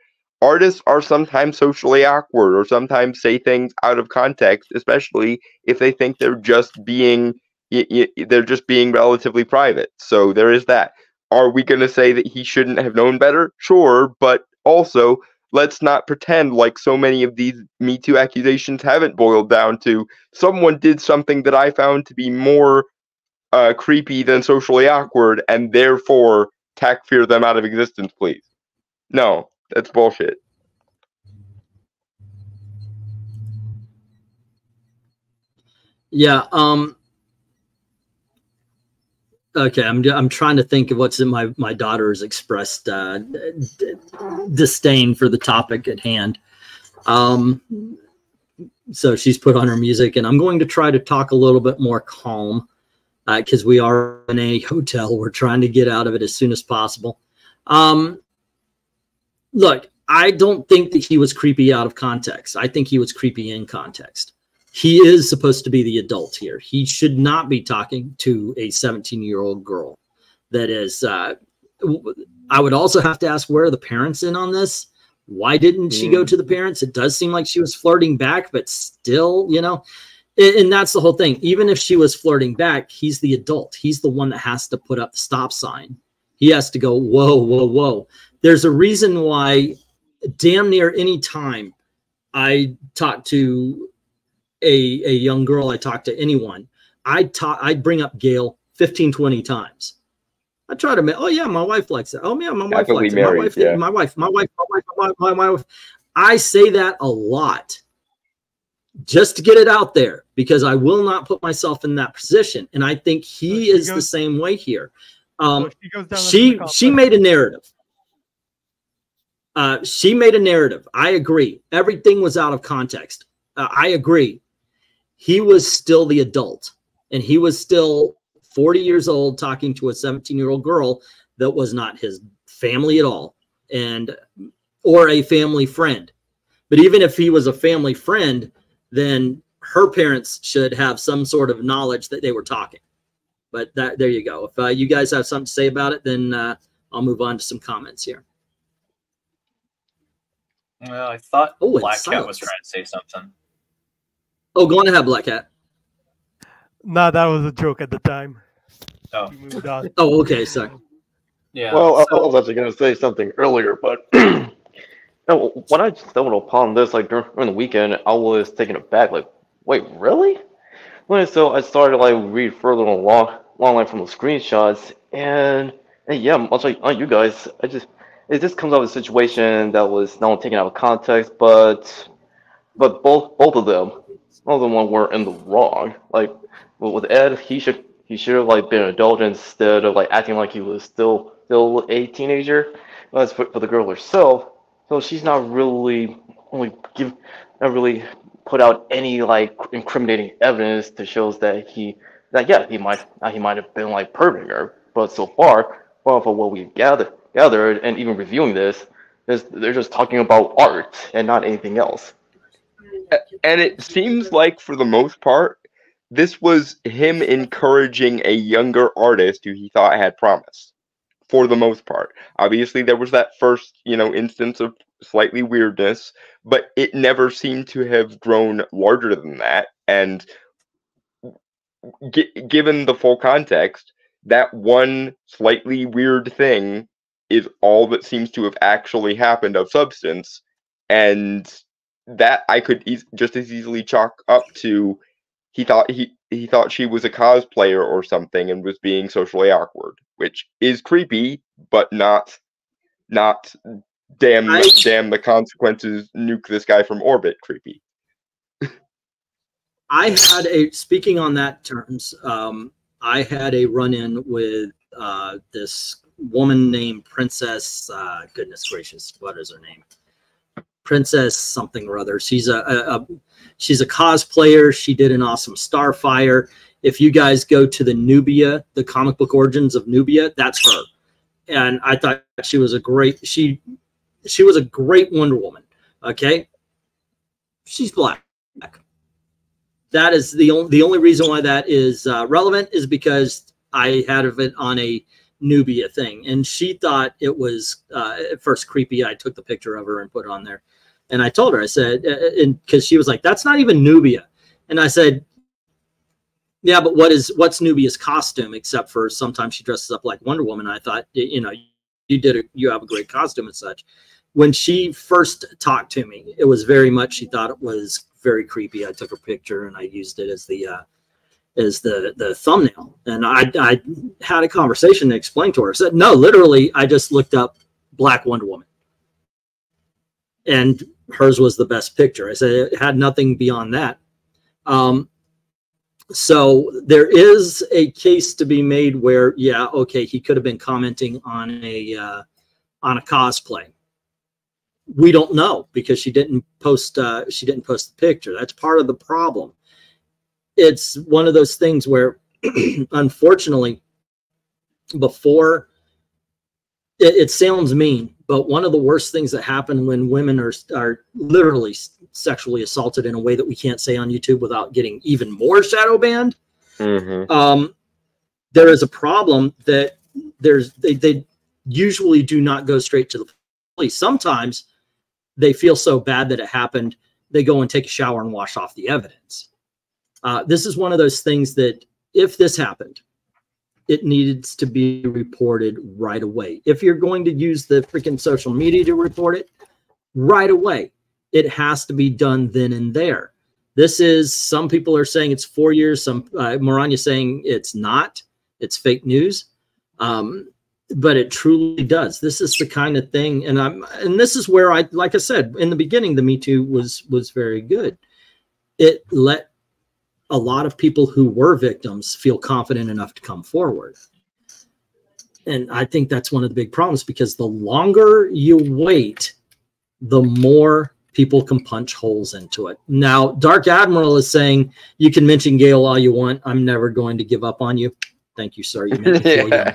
Artists are sometimes socially awkward or sometimes say things out of context, especially if they think they're just being relatively private. So there is that. Are we going to say that he shouldn't have known better? Sure, but also let's not pretend like so many of these Me Too accusations haven't boiled down to someone did something that I found to be more creepy than socially awkward, and therefore tack fear them out of existence, please. No. That's bullshit. Yeah. Okay. I'm trying to think of what's in my daughter's expressed disdain for the topic at hand. So she's put on her music, and I'm going to try to talk a little bit more calm because we are in a hotel. We're trying to get out of it as soon as possible. Look, I don't think that he was creepy out of context. I think he was creepy in context. He is supposed to be the adult here. He should not be talking to a 17-year-old girl. That is, I would also have to ask, where are the parents in on this? Why didn't she go to the parents? It does seem like she was flirting back, but still, you know, and that's the whole thing. Even if she was flirting back, he's the adult. He's the one that has to put up the stop sign. He has to go, whoa, whoa, whoa. There's a reason why damn near any time I talk to a young girl, I talk to anyone, I'd bring up Gail 15, 20 times. I try to, oh yeah, my wife likes it. Oh yeah, my wife likes it. My wife. I say that a lot just to get it out there because I will not put myself in that position. And I think he is the same way here. She made a narrative. She made a narrative. I agree. Everything was out of context. I agree. He was still the adult, and he was still 40 years old talking to a 17-year-old girl that was not his family at all, or a family friend. But even if he was a family friend, then her parents should have some sort of knowledge that they were talking. But there you go. If you guys have something to say about it, then I'll move on to some comments here. Well, I thought Black Cat was trying to say something. Oh, go on ahead, Black Cat. No, that was a joke at the time. Oh. We moved on. Oh, okay, sorry. Yeah. Well, I was actually going to say something earlier, but when I stumbled upon this, like during the weekend, I was taken aback. Like, wait, really? So I started like read further along line from the screenshots, and yeah, much like you guys, it just comes out of a situation that was not only taken out of context, but both of them were in the wrong. Like with Ed, he should have like been an adult instead of like acting like he was still a teenager. As for the girl herself, so she's not really put out any like incriminating evidence to show that he might have been like perverting her. But so far, well, for what we've gathered, and even reviewing this, they're just talking about art and not anything else. And it seems like, for the most part, this was him encouraging a younger artist who he thought had promise. for the most part. Obviously, there was that first, instance of slightly weirdness, but it never seemed to have grown larger than that. And given the full context, that one slightly weird thing is all that seems to have actually happened of substance, and that I could just as easily chalk up to he thought she was a cosplayer or something and was being socially awkward, which is creepy, but not damn the consequences, nuke this guy from orbit creepy. I had speaking on that terms, I had a run-in with this woman named Princess, goodness gracious, what is her name? Princess something or other. She's she's a cosplayer. She did an awesome Starfire. If you guys go to the Nubia, the comic book origins of Nubia, that's her. And I thought she was a great, she was a great Wonder Woman. Okay. She's black. That is the only reason why that is relevant is because I had it on a Nubia thing, and she thought it was at first creepy. I took the picture of her and put it on there, and I told her, I said, because she was like, "That's not even Nubia," and I said, "Yeah, but what's Nubia's costume except for sometimes she dresses up like Wonder Woman?" I thought, you have a great costume and such. When she first talked to me, it was very much, she thought it was very creepy. I took her picture and I used it as the thumbnail. And I had a conversation to explain to her. I said, no, literally, I just looked up Black Wonder Woman. And hers was the best picture. I said it had nothing beyond that. So there is a case to be made where, yeah, okay, he could have been commenting on a cosplay. We don't know because she didn't post the picture. That's part of the problem. It's one of those things where, unfortunately, before it sounds mean, but one of the worst things that happen when women are literally sexually assaulted in a way that we can't say on YouTube without getting even more shadow banned. Mm-hmm. There is a problem that they usually do not go straight to the police. Sometimes they feel so bad that it happened, they go and take a shower and wash off the evidence. This is one of those things that if this happened, it needs to be reported right away. If you're going to use the freaking social media to report it, right away, it has to be done then and there. This is, some people are saying it's 4 years. Some MARANYA saying it's not. It's fake news. But it truly does. This is the kind of thing, and this is where like I said in the beginning, the Me Too was very good. It let a lot of people who were victims feel confident enough to come forward. And I think that's one of the big problems, because the longer you wait, the more people can punch holes into it. Now, Dark Admiral is saying, you can mention Gail all you want. I'm never going to give up on you. Thank you, sir. You made me feel young.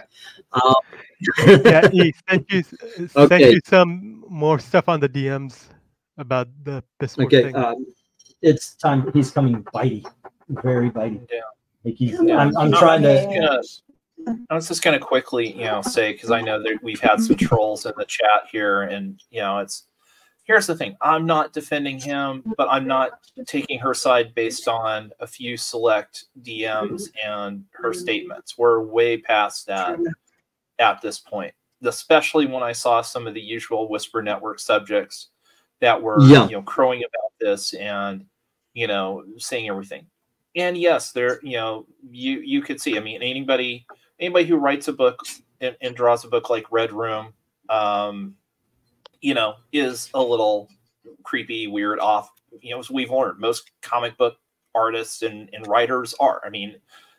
Yeah, thank you. Okay. Thank you. Some more stuff on the DMs about the Piskor thing. It's time. He's coming bitey, very bitey. Yeah. Like I'm trying to. I was just going to quickly, say, because I know that we've had some trolls in the chat here, and here's the thing: I'm not defending him, but I'm not taking her side based on a few select DMs and her statements. We're way past that at this point, especially when I saw some of the usual Whisper Network subjects that were, crowing about this and, saying everything. And yes, there, you could see, I mean, anybody who writes a book and draws a book like Red Room, is a little creepy, weird, off, as we've learned, most comic book artists and writers are. I mean,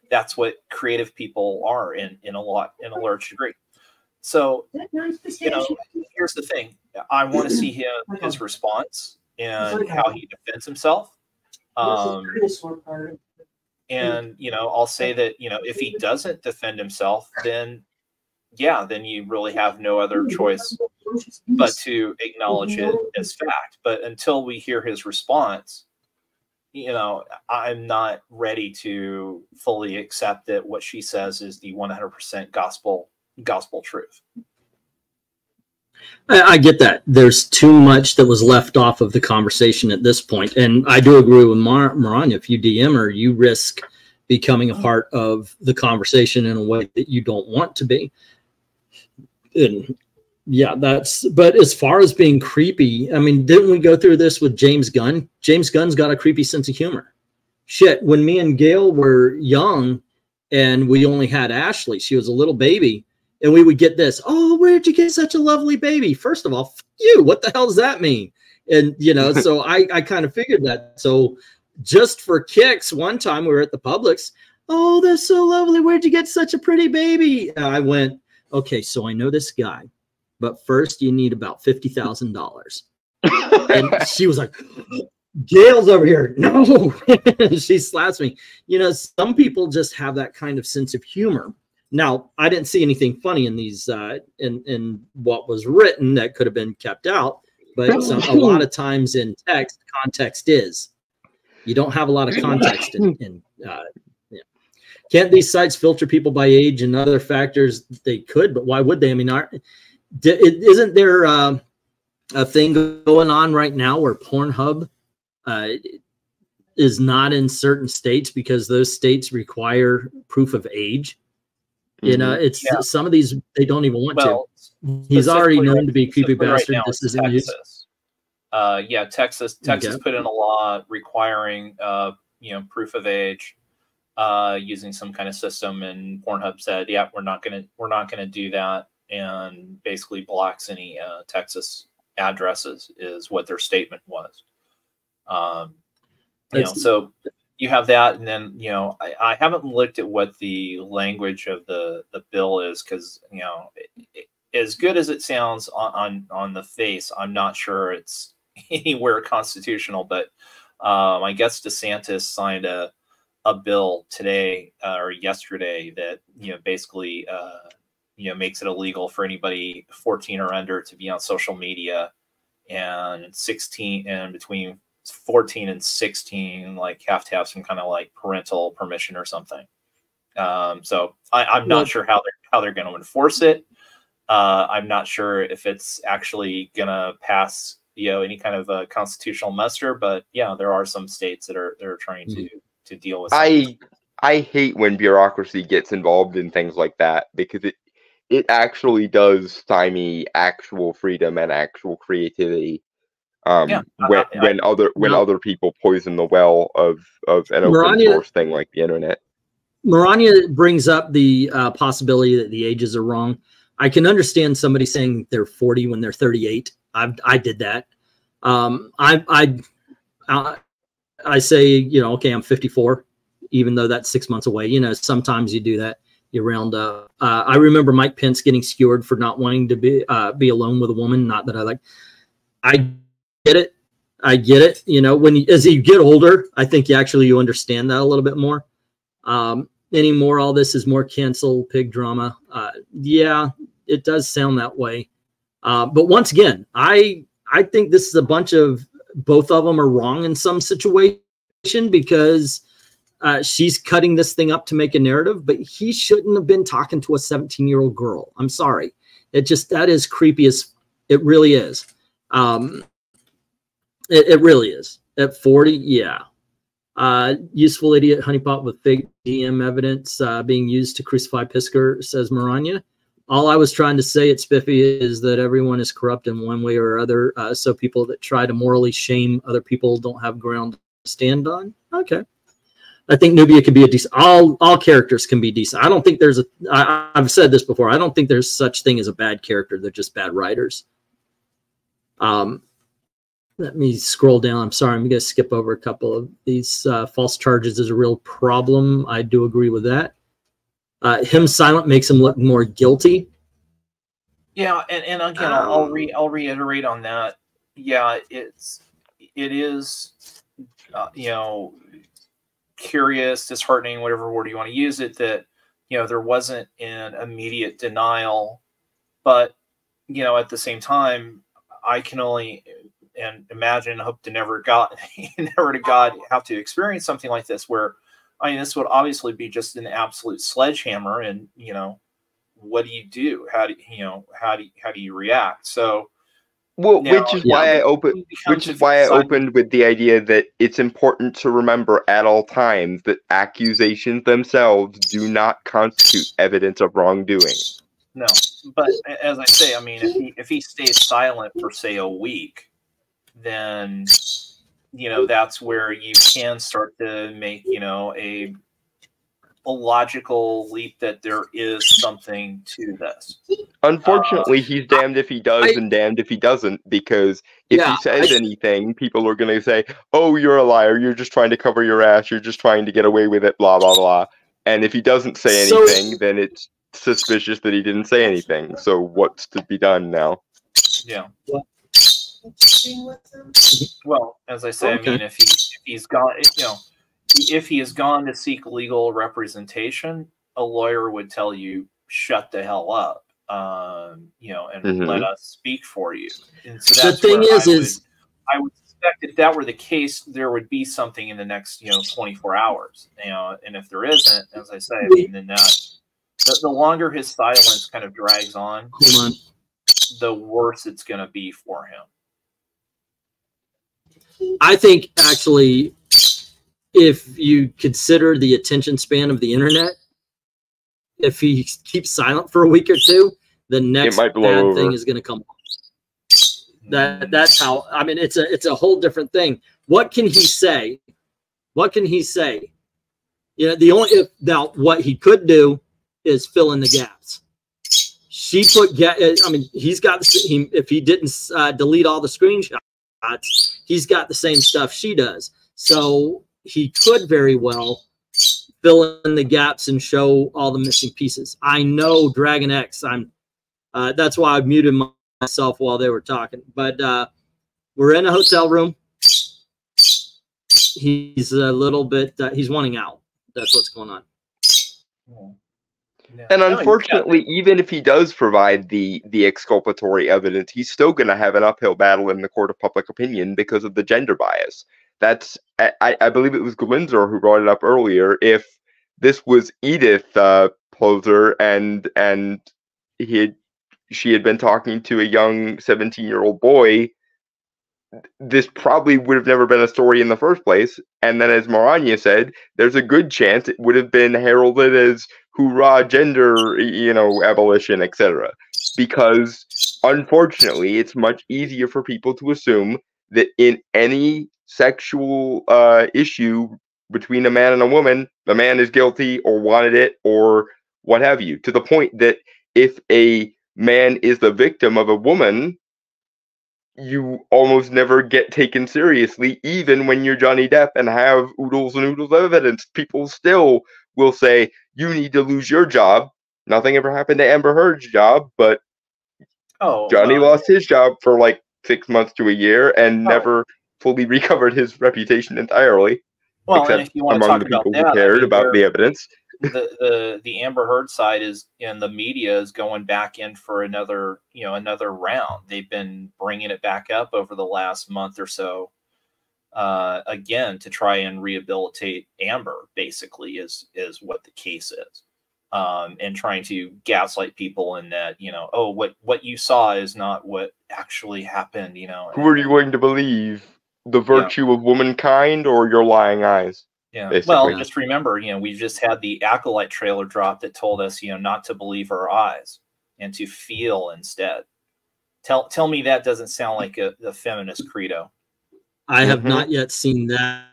that's what creative people are in a large degree. So, here's the thing. I want to see his response and how he defends himself. And, I'll say that, if he doesn't defend himself, then you really have no other choice but to acknowledge it as fact. But until we hear his response, I'm not ready to fully accept that what she says is the 100% gospel gospel truth. I get that. There's too much that was left off of the conversation at this point. And I do agree with Maranya. If you DM her, you risk becoming a part of the conversation in a way that you don't want to be. And yeah, but as far as being creepy, I mean, didn't we go through this with James Gunn? James Gunn's got a creepy sense of humor. Shit, when me and Gail were young and we only had Ashley, she was a little baby. And we would get this, oh, where'd you get such a lovely baby? First of all, f you, what the hell does that mean? And, you know, so I kind of figured that. So just for kicks, one time we were at the Publix, oh, that's so lovely. Where'd you get such a pretty baby? And I went, okay, so I know this guy, but first you need about $50,000. And she was like, Gail's over here. No, she slaps me. You know, some people just have that kind of sense of humor. Now, I didn't see anything funny in these in what was written that could have been kept out, but a lot of times in text, context is. You don't have a lot of context in yeah. Can't these sites filter people by age and other factors? They could, but why would they? I mean, isn't there a thing going on right now where Pornhub is not in certain states because those states require proof of age? You know, it's some of these they don't even want to. He's already known to be a creepy bastard. Right now, this isn't Texas. Yeah, Texas put in a law requiring you know, proof of age using some kind of system, and Pornhub said, yeah, we're not gonna do that, and basically blocks any Texas addresses is what their statement was. You know, so you have that, and then, you know, I haven't looked at what the language of the bill is, because, you know, as good as it sounds on the face, I'm not sure it's anywhere constitutional. But I guess DeSantis signed a bill today or yesterday that, you know, basically you know, makes it illegal for anybody 14 or under to be on social media, and 16 and between 14 and 16 like have to have some kind of like parental permission or something. So I'm not sure how they're going to enforce it. I'm not sure if it's actually going to pass, you know, any kind of a constitutional muster. But yeah, there are some states that are trying to deal with. I hate when bureaucracy gets involved in things like that, because it actually does stymie actual freedom and actual creativity. When other people poison the well of an open source thing like the internet. Maranya brings up the possibility that the ages are wrong. I can understand somebody saying they're 40 when they're 38. I did that. I say, you know, okay, I'm 54, even though that's 6 months away. You know, sometimes you do that. You round up. I remember Mike Pence getting skewered for not wanting to be alone with a woman. Not that I like. I get it. You know, as you get older, I think you understand that a little bit more. Anymore, all this is more cancel pig drama. Yeah, it does sound that way. But once again, I think this is a bunch of, both of them are wrong in some situation, because she's cutting this thing up to make a narrative, but he shouldn't have been talking to a 17-year-old girl. I'm sorry. That is creepy as it really is. It really is. At 40, yeah. Useful idiot honeypot with fake DM evidence being used to crucify Piskor, says Maranya. All I was trying to say at Spiffy is that everyone is corrupt in one way or other. So people that try to morally shame other people don't have ground to stand on. Okay. I think Nubia can be a decent. All characters can be decent. I don't think there's I've said this before. I don't think there's such thing as a bad character. They're just bad writers. Let me scroll down. I'm sorry. I'm going to skip over a couple of these. False charges is a real problem. I do agree with that. Him silent makes him look more guilty. Yeah, and again, I'll reiterate on that. Yeah, it is you know, curious, disheartening, whatever word you want to use it, that, you know, there wasn't an immediate denial, but, you know, at the same time, I can only imagine, hope to never to God have to experience something like this, where, I mean, this would obviously be just an absolute sledgehammer, and, you know, what do you do? How do you react? So, well, now, which is why I opened with the idea that it's important to remember at all times that accusations themselves do not constitute evidence of wrongdoing. No, but as I say, I mean, if he stays silent for say a week, then that's where you can start to make a logical leap that there is something to this. Unfortunately, he's damned if he does and damned if he doesn't, because if he says anything, people are going to say, oh, you're a liar, you're just trying to cover your ass, you're just trying to get away with it, blah, blah, blah. And if he doesn't say anything, then it's suspicious that he didn't say anything. So what's to be done now? Yeah. Well, as I say, I mean, if he's gone, if he has gone to seek legal representation, a lawyer would tell you, shut the hell up, and let us speak for you. And so that's the thing I would suspect if that were the case, there would be something in the next 24 hours. And if there isn't, as I say, I mean, then the longer his silence kind of drags on, the worse it's going to be for him. I think actually, if you consider the attention span of the internet, if he keeps silent for a week or two, the next bad thing is going to come. That's how. I mean, it's a whole different thing. What can he say? What can he say? What he could do is fill in the gaps. She put. I mean, he's got. If he didn't delete all the screenshots, he's got the same stuff she does. So he could very well fill in the gaps and show all the missing pieces. I know Dragon X. That's why I muted myself while they were talking. But we're in a hotel room. He's a little bit. He's wanting out. That's what's going on. And unfortunately, even if he does provide the exculpatory evidence, he's still going to have an uphill battle in the court of public opinion because of the gender bias. That's I believe it was Glinzer who brought it up earlier. If this was Edith Poser and she had been talking to a young 17-year-old boy, this probably would have never been a story in the first place. And then, as Maranya said, there's a good chance it would have been heralded as hoorah, gender, abolition, etc. Because, unfortunately, it's much easier for people to assume that in any sexual issue between a man and a woman, the man is guilty or wanted it or what have you. To the point that if a man is the victim of a woman, you almost never get taken seriously, even when you're Johnny Depp and have oodles and oodles of evidence. People still will say, you need to lose your job. Nothing ever happened to Amber Heard's job, but Johnny lost his job for like 6 months to a year and never fully recovered his reputation entirely. Well, except and if you want to talk about people who cared about the evidence. The Amber Heard side is, and the media is going back in for another round. They've been bringing it back up over the last month or so, again, to try and rehabilitate Amber. Basically, is what the case is, and trying to gaslight people in that what you saw is not what actually happened. Who are you going to believe? The virtue of womankind or your lying eyes? Yeah. Basically. Well, just remember, we just had the Acolyte trailer drop that told us, not to believe our eyes and to feel instead. Tell me that doesn't sound like the feminist credo. I have not yet seen that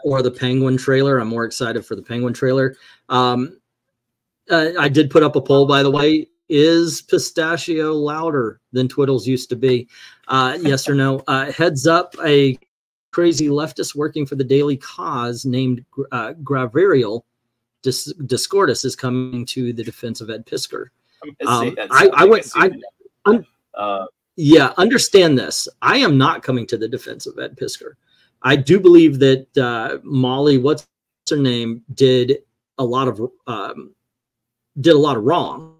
or the Penguin trailer. I'm more excited for the Penguin trailer. I did put up a poll, by the way. Is pistachio louder than Twiddles used to be? Yes or no? Heads up, a crazy leftist working for the Daily Cause named Graverial Discordus is coming to the defense of Ed Piskor. Understand this. I am not coming to the defense of Ed Piskor. I do believe that Molly, what's her name, did a lot of wrong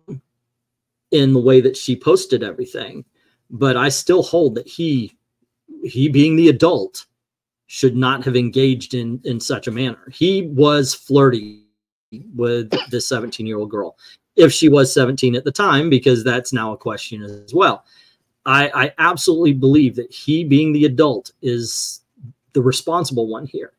in the way that she posted everything, but I still hold that he being the adult should not have engaged in such a manner. He was flirty with this 17-year-old girl. if she was 17 at the time, because that's now a question as well. I absolutely believe that he, being the adult, is the responsible one here.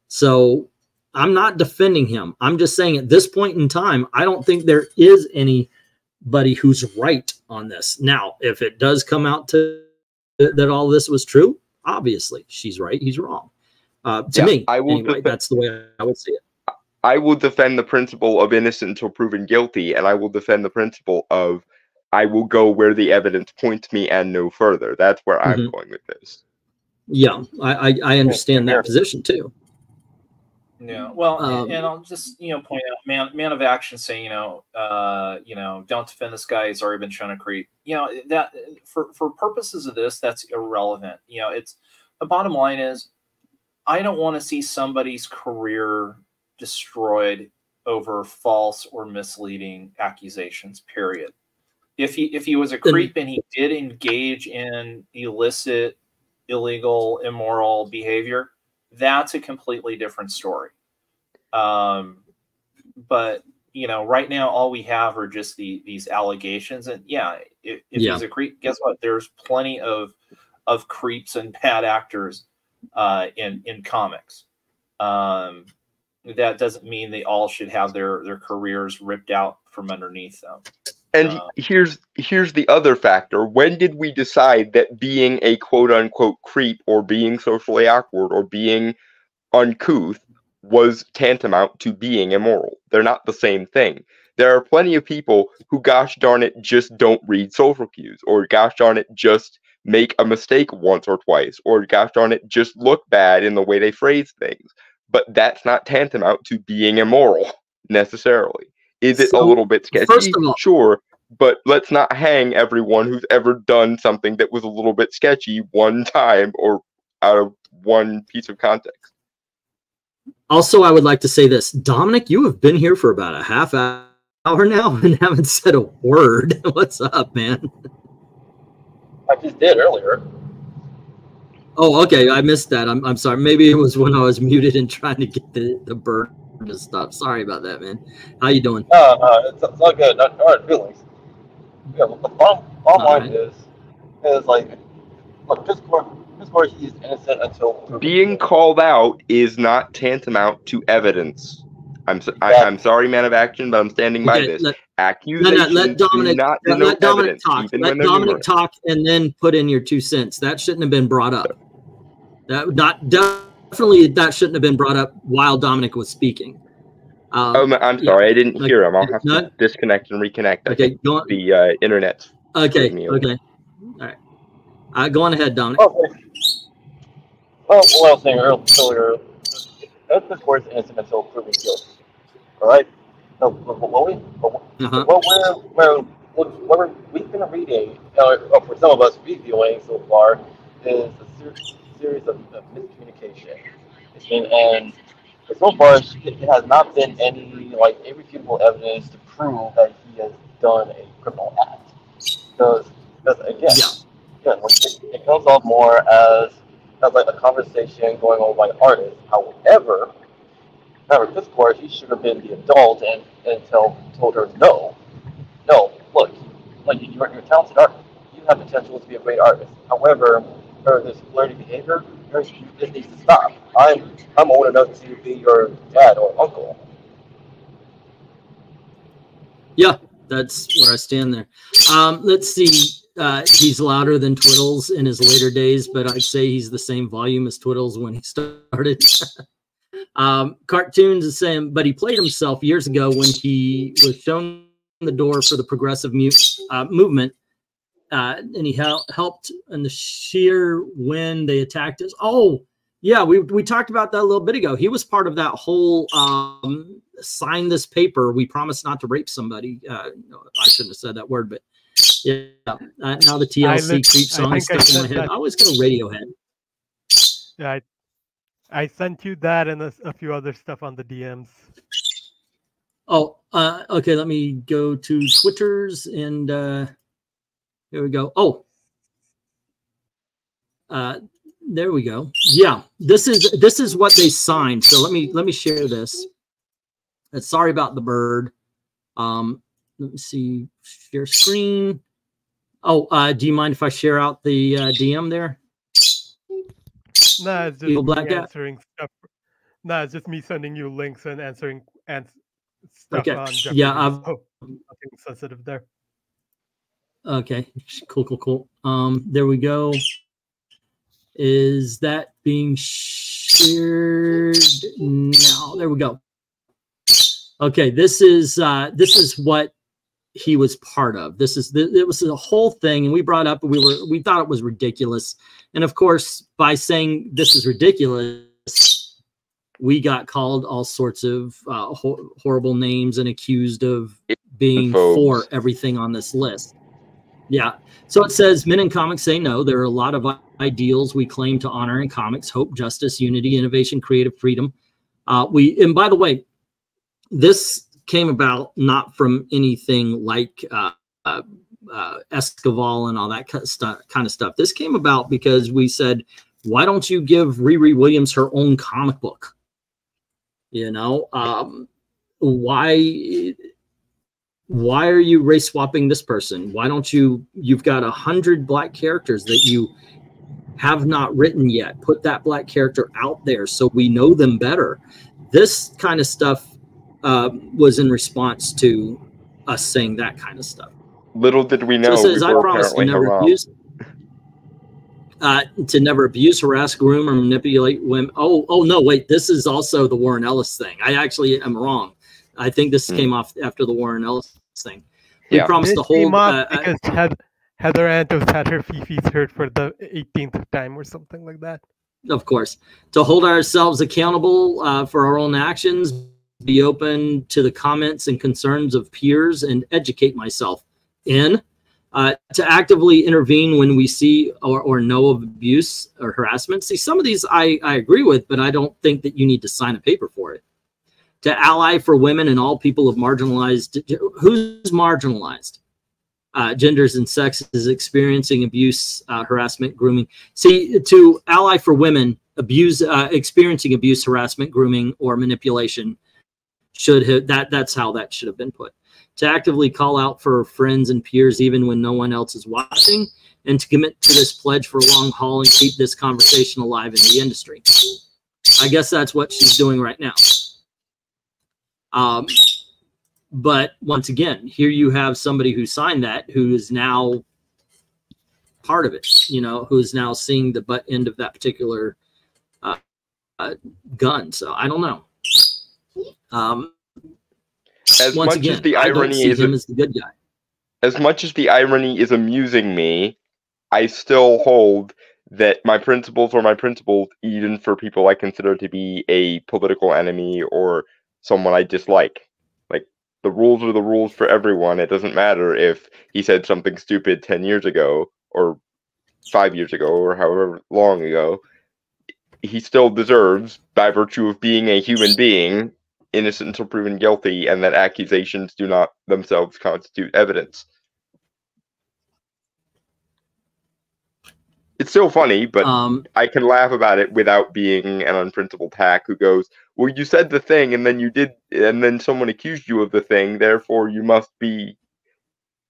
So I'm not defending him. I'm just saying at this point in time, I don't think there is anybody who's right on this. Now, if it does come out to that all this was true, obviously she's right, he's wrong. To me, I will anyway, that's the way I would see it. I will defend the principle of innocent until proven guilty, and I will defend the principle of I will go where the evidence points me and no further. That's where I'm going with this. Yeah, I understand that position too. Yeah, well, and I'll just point out, man of action saying don't defend this guy. He's already been shown to creep. That for purposes of this, that's irrelevant. It's the bottom line is I don't want to see somebody's career destroyed over false or misleading accusations. Period. If he was a creep and he did engage in illicit, illegal, immoral behavior, that's a completely different story. But right now all we have are just these allegations, and if he's a creep, guess what? There's plenty of creeps and bad actors in comics. That doesn't mean they all should have their careers ripped out from underneath them. And here's the other factor. When did we decide that being a quote-unquote creep or being socially awkward or being uncouth was tantamount to being immoral? They're not the same thing. There are plenty of people who, gosh darn it, just don't read social cues, or gosh darn it, just make a mistake once or twice, or gosh darn it, just look bad in the way they phrase things. But that's not tantamount to being immoral, necessarily. Is it a little bit sketchy? First of all, sure, but let's not hang everyone who's ever done something that was a little bit sketchy one time or out of one piece of context. Also, I would like to say this. Dominic, you have been here for about a half hour now and haven't said a word. What's up, man? I just did earlier. Oh, okay. I missed that. I'm sorry. Maybe it was when I was muted and trying to get the bird to stop. Sorry about that, man. How you doing? No, it's all good. Not hard feelings. Yeah, the bottom line is like, look, Piskor, he is innocent until being called out is not tantamount to evidence. I'm sorry, man of action, but I'm standing by this. Accusations let Dominic, do not let Dominic evidence, talk. Let Dominic talk, and then put in your 2 cents. That shouldn't have been brought up. Definitely that shouldn't have been brought up while Dominic was speaking. I'm sorry, I didn't hear him. I'll have to disconnect and reconnect. Okay, go on. The internet. Okay. Okay. All right. Go on ahead, Dominic. Okay. Well, what I was saying earlier, Piskor is innocent until proven guilty. All right. No, what we've been reading, for some of us reviewing so far, is a series of miscommunication. And so far, it has not been any irrefutable evidence to prove that he has done a criminal act. Because again, it comes off more as like a conversation going on by artists. However, Piskor, he should have been the adult and told her no, look, you're a talented artist. You have potential to be a great artist. However, this flirty behavior, this needs to stop. I'm old enough to be your dad or uncle. Yeah, that's where I stand there. Let's see. He's louder than Twiddles in his later days, but I'd say he's the same volume as Twiddles when he started. Cartoons is saying, but he played himself years ago when he was shown the door for the progressive movement, and he helped in the sheer when they attacked us. Oh, yeah, we talked about that a little bit ago. He was part of that whole sign this paper. We promise not to rape somebody. I shouldn't have said that word, but yeah. Now the TLC creep song is stuck in my head. I always go Radiohead. Yeah, I sent you that and a few other stuff on the DMs. Oh, okay. Let me go to Twitter's and here we go. Oh, there we go. Yeah, this is what they signed. So let me share this. Sorry about the bird. let me see. Share screen. Oh, do you mind if I share out the DM there? Nah, it's just me answering stuff. Nah, it's just me sending you links and answering stuff on Jeopardy. Yeah, so nothing sensitive there. Okay, cool. There we go. Is that being shared now? There we go. Okay, this is what he was part of. It was a whole thing, and we brought up, we thought it was ridiculous, and of course, by saying this is ridiculous, we got called all sorts of horrible names and accused of being for everything on this list. Yeah. So it says, men in comics say no. There are a lot of ideals we claim to honor in comics: hope, justice, unity, innovation, creative freedom. And by the way, this came about not from anything like Esquivel and all that kind of stuff. This came about because we said, why don't you give Riri Williams her own comic book? You know, why are you race swapping this person? Why don't you've got 100 black characters that you have not written yet. Put that black character out there so we know them better. This kind of stuff was in response to us saying that kind of stuff. Little did we know. So it says, I promise to never abuse, harass, groom, or manipulate women. Oh no, wait, this is also the Warren Ellis thing. I actually am wrong. I think this came off after the Warren Ellis thing. We promised to hold. Because Heather Antos had her Fifi's hurt for the 18th time or something like that. Of course, to hold ourselves accountable for our own actions, be open to the comments and concerns of peers, and educate myself in. To actively intervene when we see or know of abuse or harassment. See, some of these I agree with, but I don't think that you need to sign a paper for it. To ally for women and all people of marginalized, who's marginalized? Genders and sexes experiencing abuse, harassment, grooming. See, to ally for women experiencing abuse, harassment, grooming, or manipulation should have that's how that should have been put. To actively call out for friends and peers even when no one else is watching, and to commit to this pledge for a long haul and keep this conversation alive in the industry. I guess that's what she's doing right now. But once again, here you have somebody who signed that, who is now part of it, you know, who is now seeing the butt end of that particular gun. So I don't know. As much as the irony is the good guy. As much as the irony is amusing me, I still hold that my principles are my principles, even for people I consider to be a political enemy or someone I dislike. Like, the rules are the rules for everyone. It doesn't matter if he said something stupid 10 years ago or 5 years ago or however long ago. He still deserves, by virtue of being a human being, innocent until proven guilty, and that accusations do not themselves constitute evidence. It's still funny, but I can laugh about it without being an unprincipled hack who goes, well, you said the thing, and then you did, and then someone accused you of the thing, therefore you must be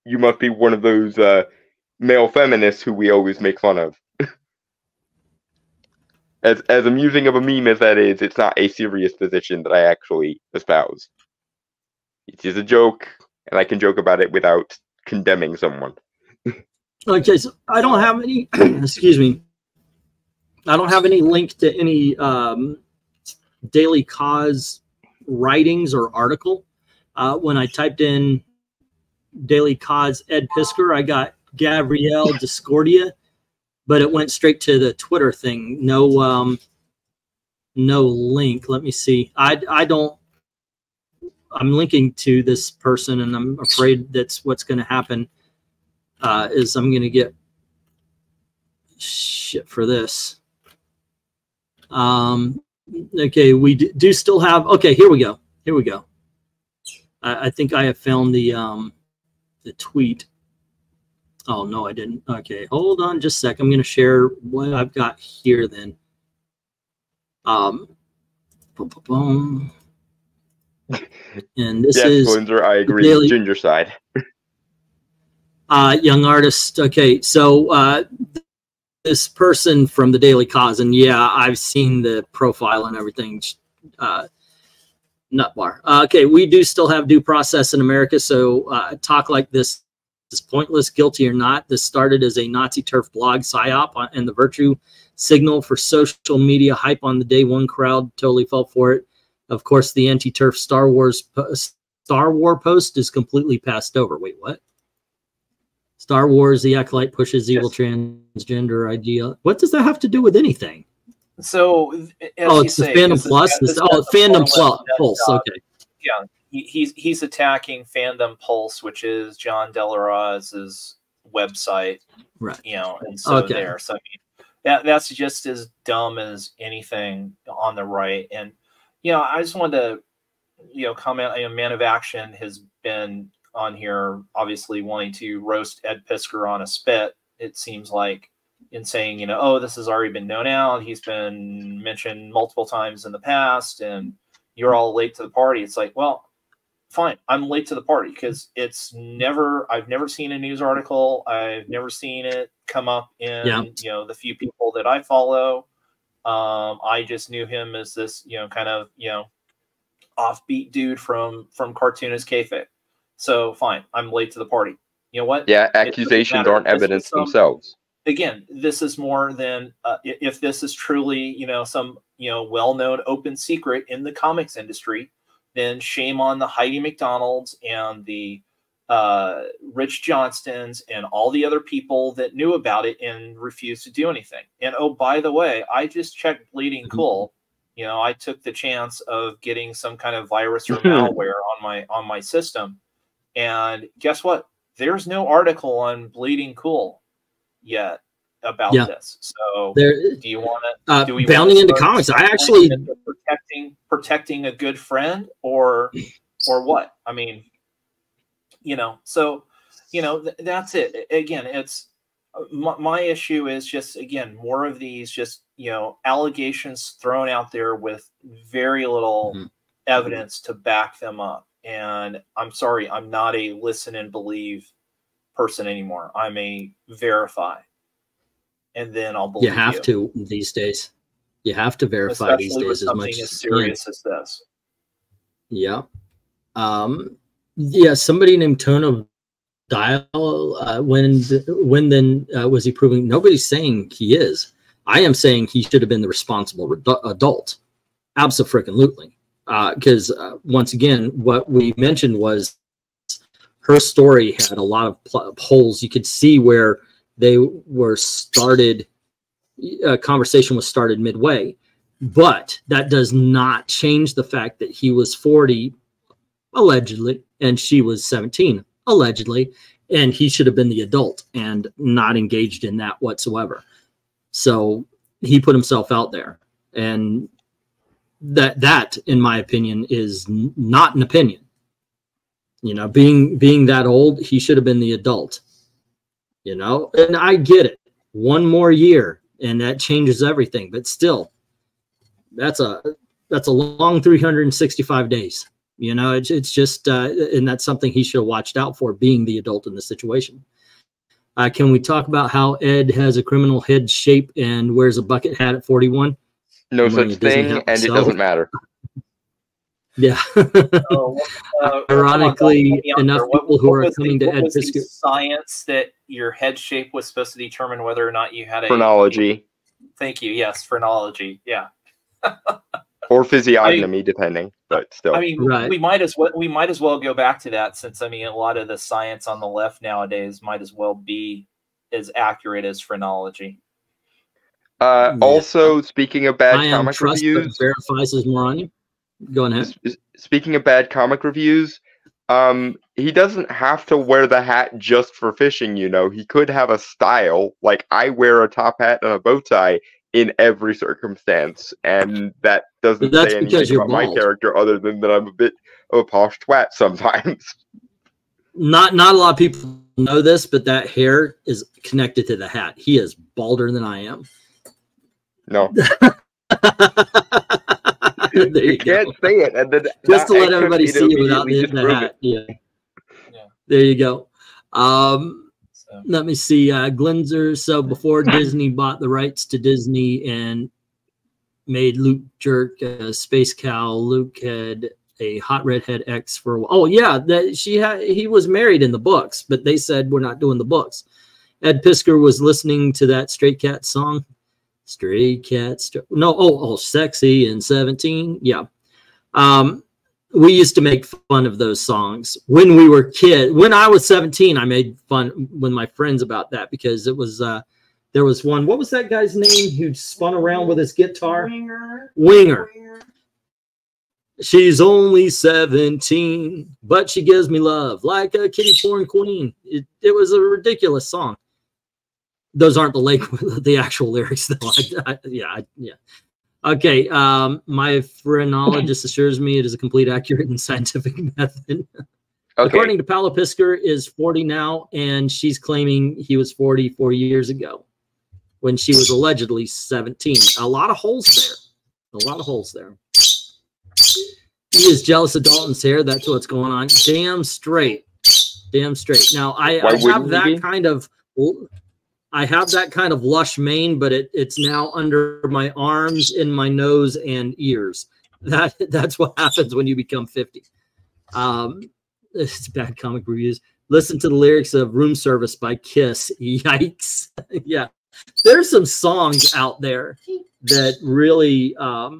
one of those male feminists who we always make fun of. As amusing of a meme as that is, it's not a serious position that I actually espouse. It's just a joke, and I can joke about it without condemning someone. Okay, so I don't have any, excuse me, I don't have any link to any Daily Cause writings or article. When I typed in Daily Cause Ed Piskor, I got Gabrielle Discordia, but it went straight to the Twitter thing. No, no link. Let me see. I'm linking to this person, and I'm afraid that's what's going to happen. Is I'm going to get shit for this. Okay, we do still have. Okay, here we go. Here we go. I think I have found the tweet. Oh, no, I didn't. Okay, hold on just a sec. I'm going to share what I've got here then. And this yes, is Windsor, I agree. daily, Ginger side. young artist. Okay, so this person from the Daily Cause, and yeah, I've seen the profile and everything. Nut bar. Okay, we do still have due process in America, so talk like this is pointless, guilty or not. This started as a Nazi turf blog psyop and the virtue signal for social media hype on the day one crowd totally fell for it. Of course, the anti-turf Star War post is completely passed over. Wait, what? Star Wars, the acolyte pushes evil transgender idea. What does that have to do with anything? So, it's the Fandom Plus. Fandom Pulse. Okay. Yeah, he's attacking Fandom Pulse, which is John Delaraz's website, right? You know, and so there. So I mean, that's just as dumb as anything on the right. And you know, I just wanted to comment. You know, Man of Action has been on here, obviously wanting to roast Ed Piskor on a spit. It seems like, in saying, oh, this has already been known out. He's been mentioned multiple times in the past, and you're all late to the party. It's like, well, fine, I'm late to the party because I've never seen a news article. I've never seen it come up in, the few people that I follow. I just knew him as this, kind of, offbeat dude from Cartoonist Kayfabe. So fine, I'm late to the party. You know what? Yeah, accusations aren't evidence themselves. Again, this is more than if this is truly, some, well-known open secret in the comics industry, then shame on the Heidi McDonalds and the Rich Johnstons and all the other people that knew about it and refused to do anything. And oh, by the way, I just checked Bleeding Cool. I took the chance of getting some kind of virus or malware on my system, and guess what? There's no article on Bleeding Cool yet about this. So do you want to do we bounding into comics? I actually protecting a good friend or what? I mean, so that's it. Again, it's my issue is just, again, more of these just allegations thrown out there with very little evidence to back them up. And I'm sorry, I'm not a listen and believe person anymore. I'm a verify, and then I'll believe. You have to these days. You have to verify especially these days with as much as serious as this. Yeah. Yeah. Somebody named Tone of Dial. When then was he proving? Nobody's saying he is. I am saying he should have been the responsible adult. Abso-freaking-lutely. Because once again, what we mentioned was her story had a lot of holes. You could see where they were started. A conversation was started midway, but that does not change the fact that he was 40, allegedly, and she was 17, allegedly, and he should have been the adult and not engaged in that whatsoever. So he put himself out there, and that in my opinion is not an opinion. Being that old, he should have been the adult. And I get it, one more year and that changes everything, but still, that's a long 365 days. It's just and that's something he should have watched out for, being the adult in the situation. Can we talk about how Ed has a criminal head shape and wears a bucket hat at 41? No such thing, and it doesn't matter. Yeah. Ironically enough, people who are coming to Ed Piskor. Science that your head shape was supposed to determine whether or not you had a phrenology. Thank you. Yes, phrenology. Yeah. Or physiognomy, depending, but still. I mean, we might as well go back to that, since a lot of the science on the left nowadays might as well be as accurate as phrenology. Also, speaking of bad comic reviews, verifies his MARANYA. Go ahead. Speaking of bad comic reviews, he doesn't have to wear the hat just for fishing. He could have a style. Like, I wear a top hat and a bow tie in every circumstance, and that doesn't say anything about my character other than that I'm a bit of a posh twat sometimes. Not a lot of people know this, but that hair is connected to the hat. He is balder than I am. No. You can't say it, and then just to let everybody see it without the hat. Yeah. There you go. Let me see. Glinzer. So before Disney bought the rights to Disney and made Luke jerk a space cow, Luke had a hot redhead ex for a while. Oh yeah, he was married in the books, but they said we're not doing the books. Ed Piskor was listening to that Stray Cat song. Stray Cat, Sexy and 17. Yeah. We used to make fun of those songs when we were kids. When I was 17, I made fun with my friends about that because it was there was one. What was that guy's name who spun around with his guitar? Winger. She's only 17, but she gives me love like a kitty porn queen. It was a ridiculous song. Those aren't the actual lyrics, though. Yeah. Okay. My phrenologist assures me it is a complete, accurate, and scientific method. Okay. According to Paula Piskor, is 40 now, and she's claiming he was 40 4 years ago when she was allegedly 17. A lot of holes there. A lot of holes there. He is jealous of Dalton's hair. That's what's going on. Damn straight. Damn straight. Now, I have that kind of... I have that kind of lush mane, but it's now under my arms, in my nose, and ears. That's what happens when you become 50. It's bad comic reviews. Listen to the lyrics of Room Service by Kiss. Yikes. Yeah. There's some songs out there that really, I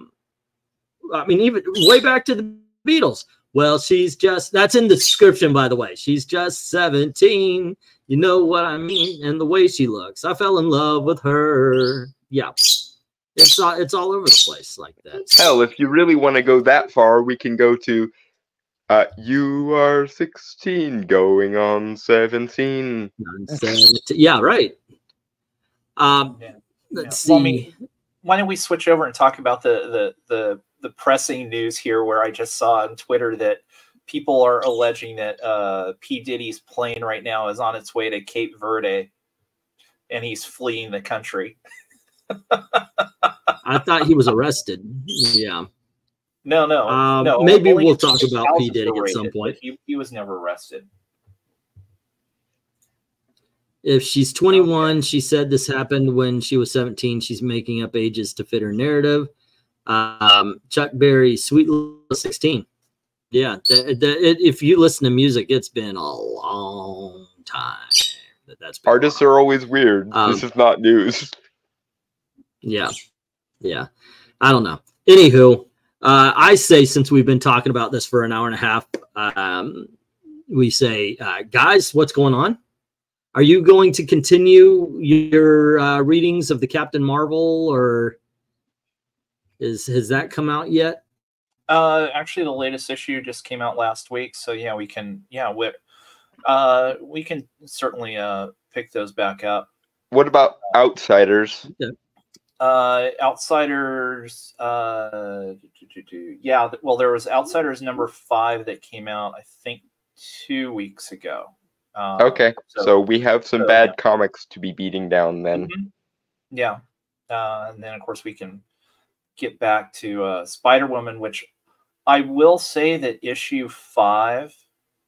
mean, even way back to the Beatles. Well, that's in the description, by the way. She's just 17. You know what I mean? And the way she looks. I fell in love with her. Yeah. It's all over the place like that. Hell, if you really want to go that far, we can go to you are 16 going on 17. Yeah, right. Let's see. Well, I mean, why don't we switch over and talk about the pressing news here, where I just saw on Twitter that people are alleging that P. Diddy's plane right now is on its way to Cape Verde, and he's fleeing the country. I thought he was arrested. Yeah. No. Maybe we'll talk about P. Diddy at some point. He was never arrested. If she's 21, she said this happened when she was 17. She's making up ages to fit her narrative. Chuck Berry, Sweet Little 16. Yeah, if you listen to music, it's been a long time. Artists are always weird. This is not news. Yeah. I don't know. Anywho, I say, since we've been talking about this for an hour and a half, we say, guys, what's going on? Are you going to continue your readings of the Captain Marvel, or has that come out yet? Actually, the latest issue just came out last week, so yeah, we can certainly pick those back up. What about Outsiders? Yeah. Outsiders, yeah. Well, there was Outsiders number 5 that came out, I think, 2 weeks ago. Okay, so we have some bad comics to be beating down then. Mm-hmm. Yeah, and then of course we can get back to Spider-Woman, which I will say that issue 5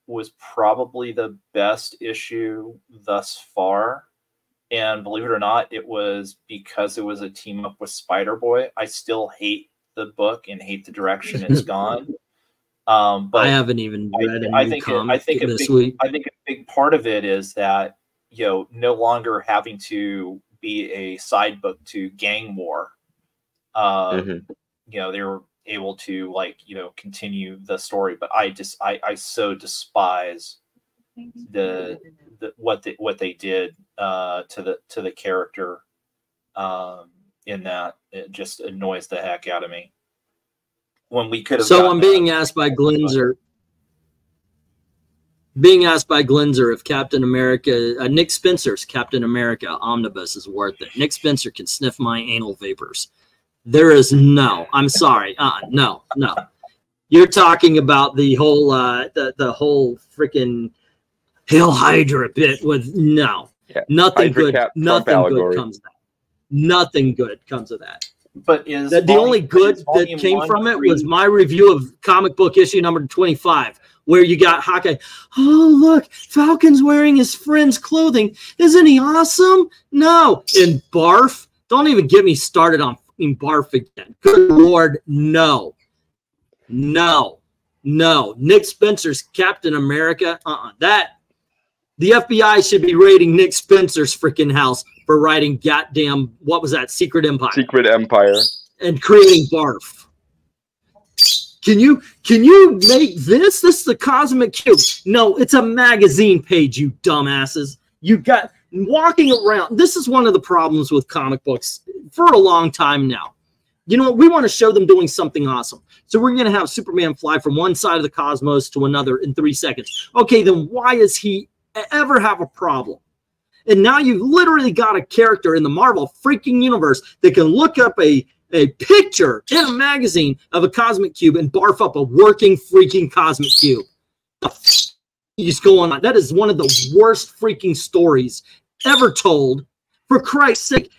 was probably the best issue thus far. And believe it or not, it was because it was a team up with Spider-Boy. I still hate the book and hate the direction it's gone. But I haven't even read a new comic this week. I think a big part of it is that, no longer having to be a side book to Gang War. They were able to continue the story, but I so despise what they did to the character in that. It just annoys the heck out of me. When we could have. So I'm being asked by Glinzer. If Captain America, Nick Spencer's Captain America Omnibus is worth it. Nick Spencer can sniff my anal vapors. There is no. I'm sorry. No. You're talking about the whole the whole freaking Hail Hydra bit with nothing good. Nothing good comes of that. Nothing good comes of that. But is the only good that came from it was my review of comic book issue number 25, where you got Hawkeye. Oh, look, Falcon's wearing his friend's clothing. Isn't he awesome? No. And Barf, don't even get me started on fucking Barf again. Good Lord, no. No. No. Nick Spencer's Captain America. The FBI should be raiding Nick Spencer's freaking house for writing goddamn, what was that? Secret Empire. Secret Empire. And creating Barf. Can you make this? This is the Cosmic Cube. No, it's a magazine page, you dumbasses. You got walking around. This is one of the problems with comic books for a long time now. You know what? We want to show them doing something awesome. So we're going to have Superman fly from one side of the cosmos to another in 3 seconds. Okay, then why is he ever have a problem? And now you've literally got a character in the Marvel freaking universe that can look up a picture in a magazine of a cosmic cube and barf up a working freaking cosmic cube. You just go on. That is one of the worst freaking stories ever told. For Christ's sake.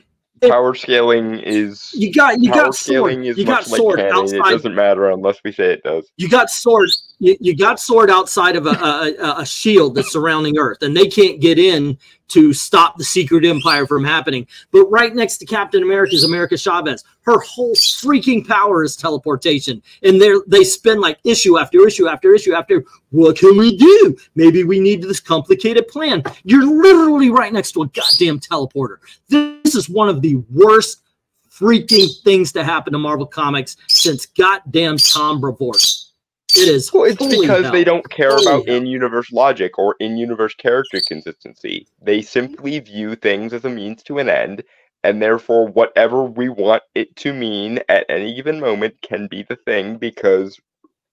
Power scaling is you got sword. You got sword outside. It doesn't matter unless we say it does. You got sword. You got sword outside of a shield that's surrounding Earth, and they can't get in to stop the Secret Empire from happening. But right next to Captain America's America Chavez, her whole freaking power is teleportation, and they spend like issue after issue after issue after. What can we do? Maybe we need this complicated plan. You're literally right next to a goddamn teleporter. This is one of the worst freaking things to happen to Marvel Comics since goddamn Tom Brevoort. It is. Well, it's because they don't care about in-universe logic or in-universe character consistency. They simply view things as a means to an end, and therefore whatever we want it to mean at any given moment can be the thing because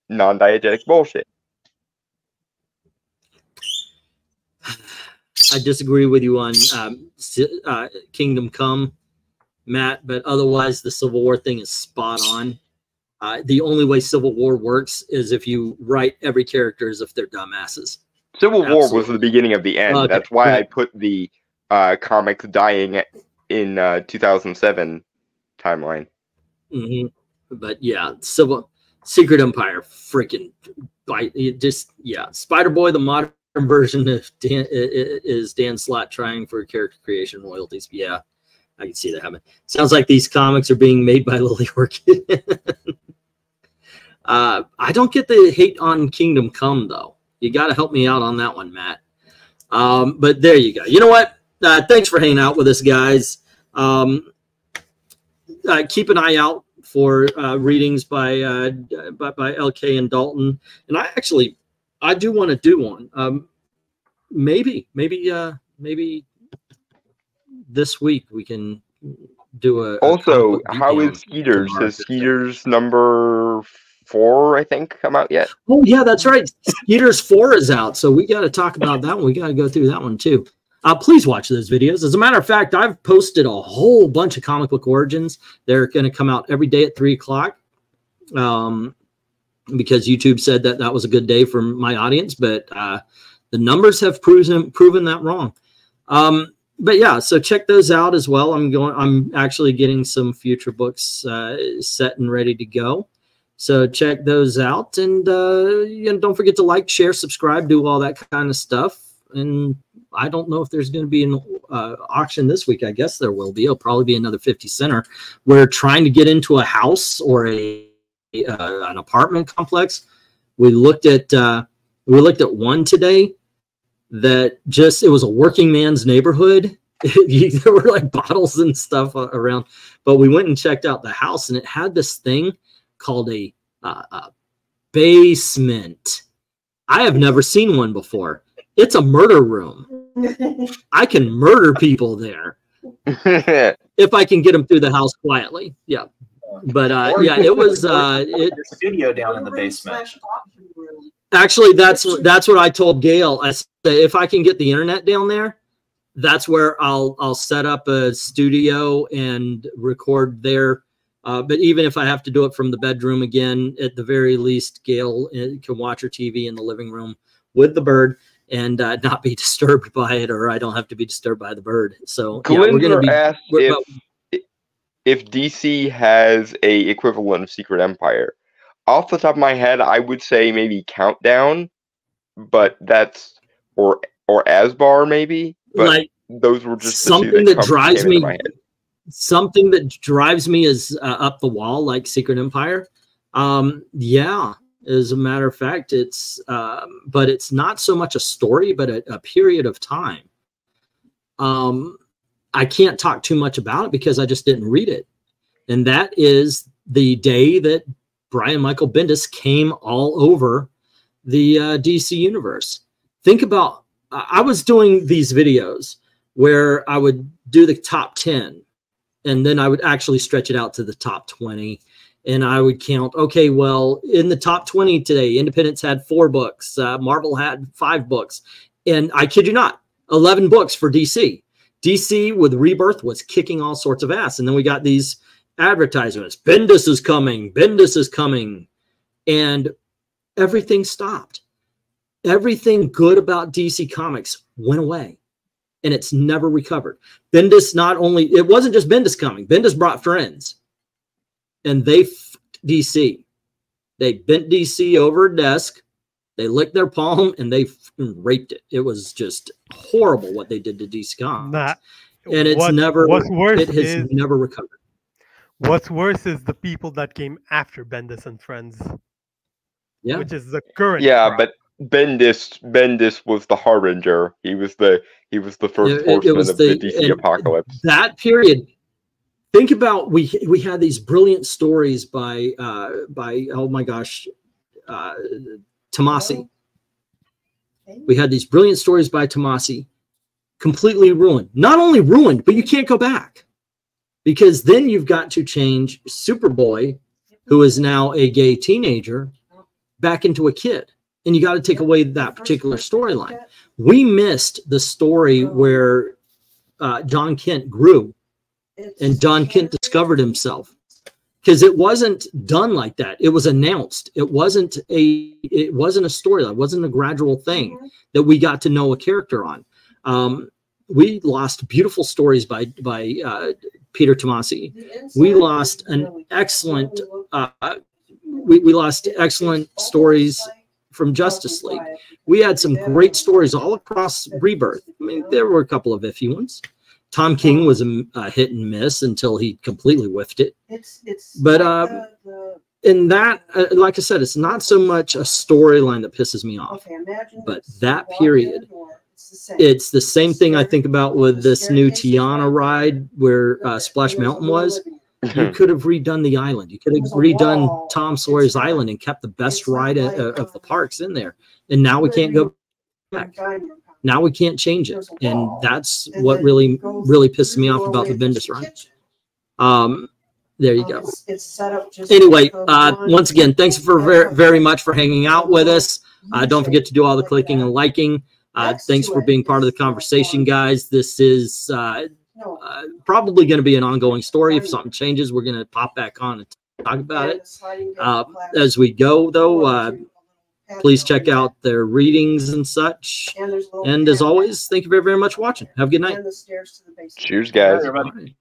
non-diegetic bullshit. I disagree with you on Kingdom Come, Matt, but otherwise the Civil War thing is spot on. The only way Civil War works is if you write every character as if they're dumbasses. Civil War was the beginning of the end. Okay, that's why I put the comics dying in 2007 timeline. But yeah, Secret Empire, freaking Spider-Boy, the modern version of Dan Slott trying for character creation royalties. Yeah, I can see that happening. Sounds like these comics are being made by Lily Orchid. I don't get the hate on Kingdom Come, though. You got to help me out on that one, Matt. But there you go. You know what? Thanks for hanging out with us, guys. Keep an eye out for readings by LK and Dalton. And I do want to do one. Maybe this week we can do a. Also, how is Skeeters? Has Skeeters number 4, I think, come out yet? Oh yeah, that's right. Skeeters 4 is out, so we got to talk about that one. We got to go through that one too. Please watch those videos. As a matter of fact, I've posted a whole bunch of comic book origins. They're going to come out every day at 3 o'clock. Because YouTube said that was a good day for my audience, but the numbers have proven that wrong. But yeah, so check those out as well. I'm actually getting some future books set and ready to go. So check those out, and don't forget to like, share, subscribe, do all that kind of stuff. And I don't know if there's going to be an auction this week. I guess there will be. It'll probably be another 50 center. We're trying to get into a house or an apartment complex. We looked at one today that it was a working man's neighborhood. There were like bottles and stuff around, but we went and checked out the house, and it had this thing called a basement. I have never seen one before. It's a murder room. I can murder people there if I can get them through the house quietly. Yeah. But yeah, it was studio down in the basement. Actually, that's what I told Gail. I said, if I can get the internet down there, that's where I'll set up a studio and record there. But even if I have to do it from the bedroom again, at the very least, Gail can watch her TV in the living room with the bird and not be disturbed by it, or I don't have to be disturbed by the bird. So yeah, we're going to be. if DC has a equivalent of Secret Empire. Off the top of my head, I would say maybe Countdown, but that's or Asbar maybe. But like those were just something that drives me. Something that drives me is up the wall, like Secret Empire. Yeah, as a matter of fact, it's but it's not so much a story, but a period of time. I can't talk too much about it because I just didn't read it. And that is the day that Brian Michael Bendis came all over the DC universe. Think about, I was doing these videos where I would do the top 10, and then I would actually stretch it out to the top 20. And I would count, okay, well, in the top 20 today, Independence had 4 books. Marvel had 5 books. And I kid you not, 11 books for DC. DC with Rebirth was kicking all sorts of ass. And then we got these advertisements. Bendis is coming. Bendis is coming. And everything stopped. Everything good about DC Comics went away. And it's never recovered. Bendis not only, it wasn't just Bendis coming. Bendis brought friends. And they f***ed DC. They bent DC over a desk. They licked their palm and they raped it. It was just horrible what they did to DC Comics. And it's never recovered. What's worse is the people that came after Bendis and Friends. Yeah. Which is the current. Yeah, but Bendis was the harbinger. He was the first horseman of the DC apocalypse. That period. Think about we had these brilliant stories by oh my gosh, Tomasi. We had these brilliant stories by Tomasi, completely ruined. Not only ruined, but you can't go back, because then you've got to change Superboy, who is now a gay teenager, back into a kid, and you got to take away that particular storyline. We missed the story where John Kent grew. And John Kent discovered himself, because it wasn't done like that. It was announced. It wasn't a storyline. It wasn't a gradual thing that we got to know a character on. We lost beautiful stories by Peter Tomasi. We lost an excellent. We lost excellent stories from Justice League. We had some great stories all across Rebirth. I mean, there were a couple of iffy ones. Tom King was a hit and miss until he completely whiffed it. But in that, like I said, it's not so much a storyline that pisses me off, but that period, it's the same thing I think about with this new Tiana ride where Splash Mountain was. You could have redone the island. You could have redone Tom Sawyer's Island and kept the best ride of the parks in there. And now we can't go back. Now we can't change it, and that's what really pisses me off about the Bendis run. There you go. Anyway, once again, thanks for very much for hanging out with us. Don't forget to do all the clicking and liking. Thanks for being part of the conversation, guys. This is probably going to be an ongoing story. If something changes, we're going to pop back on and talk about it as we go, though. Please check out their readings and such. And as always, thank you very much for watching. Have a good night. Cheers, guys. Everybody.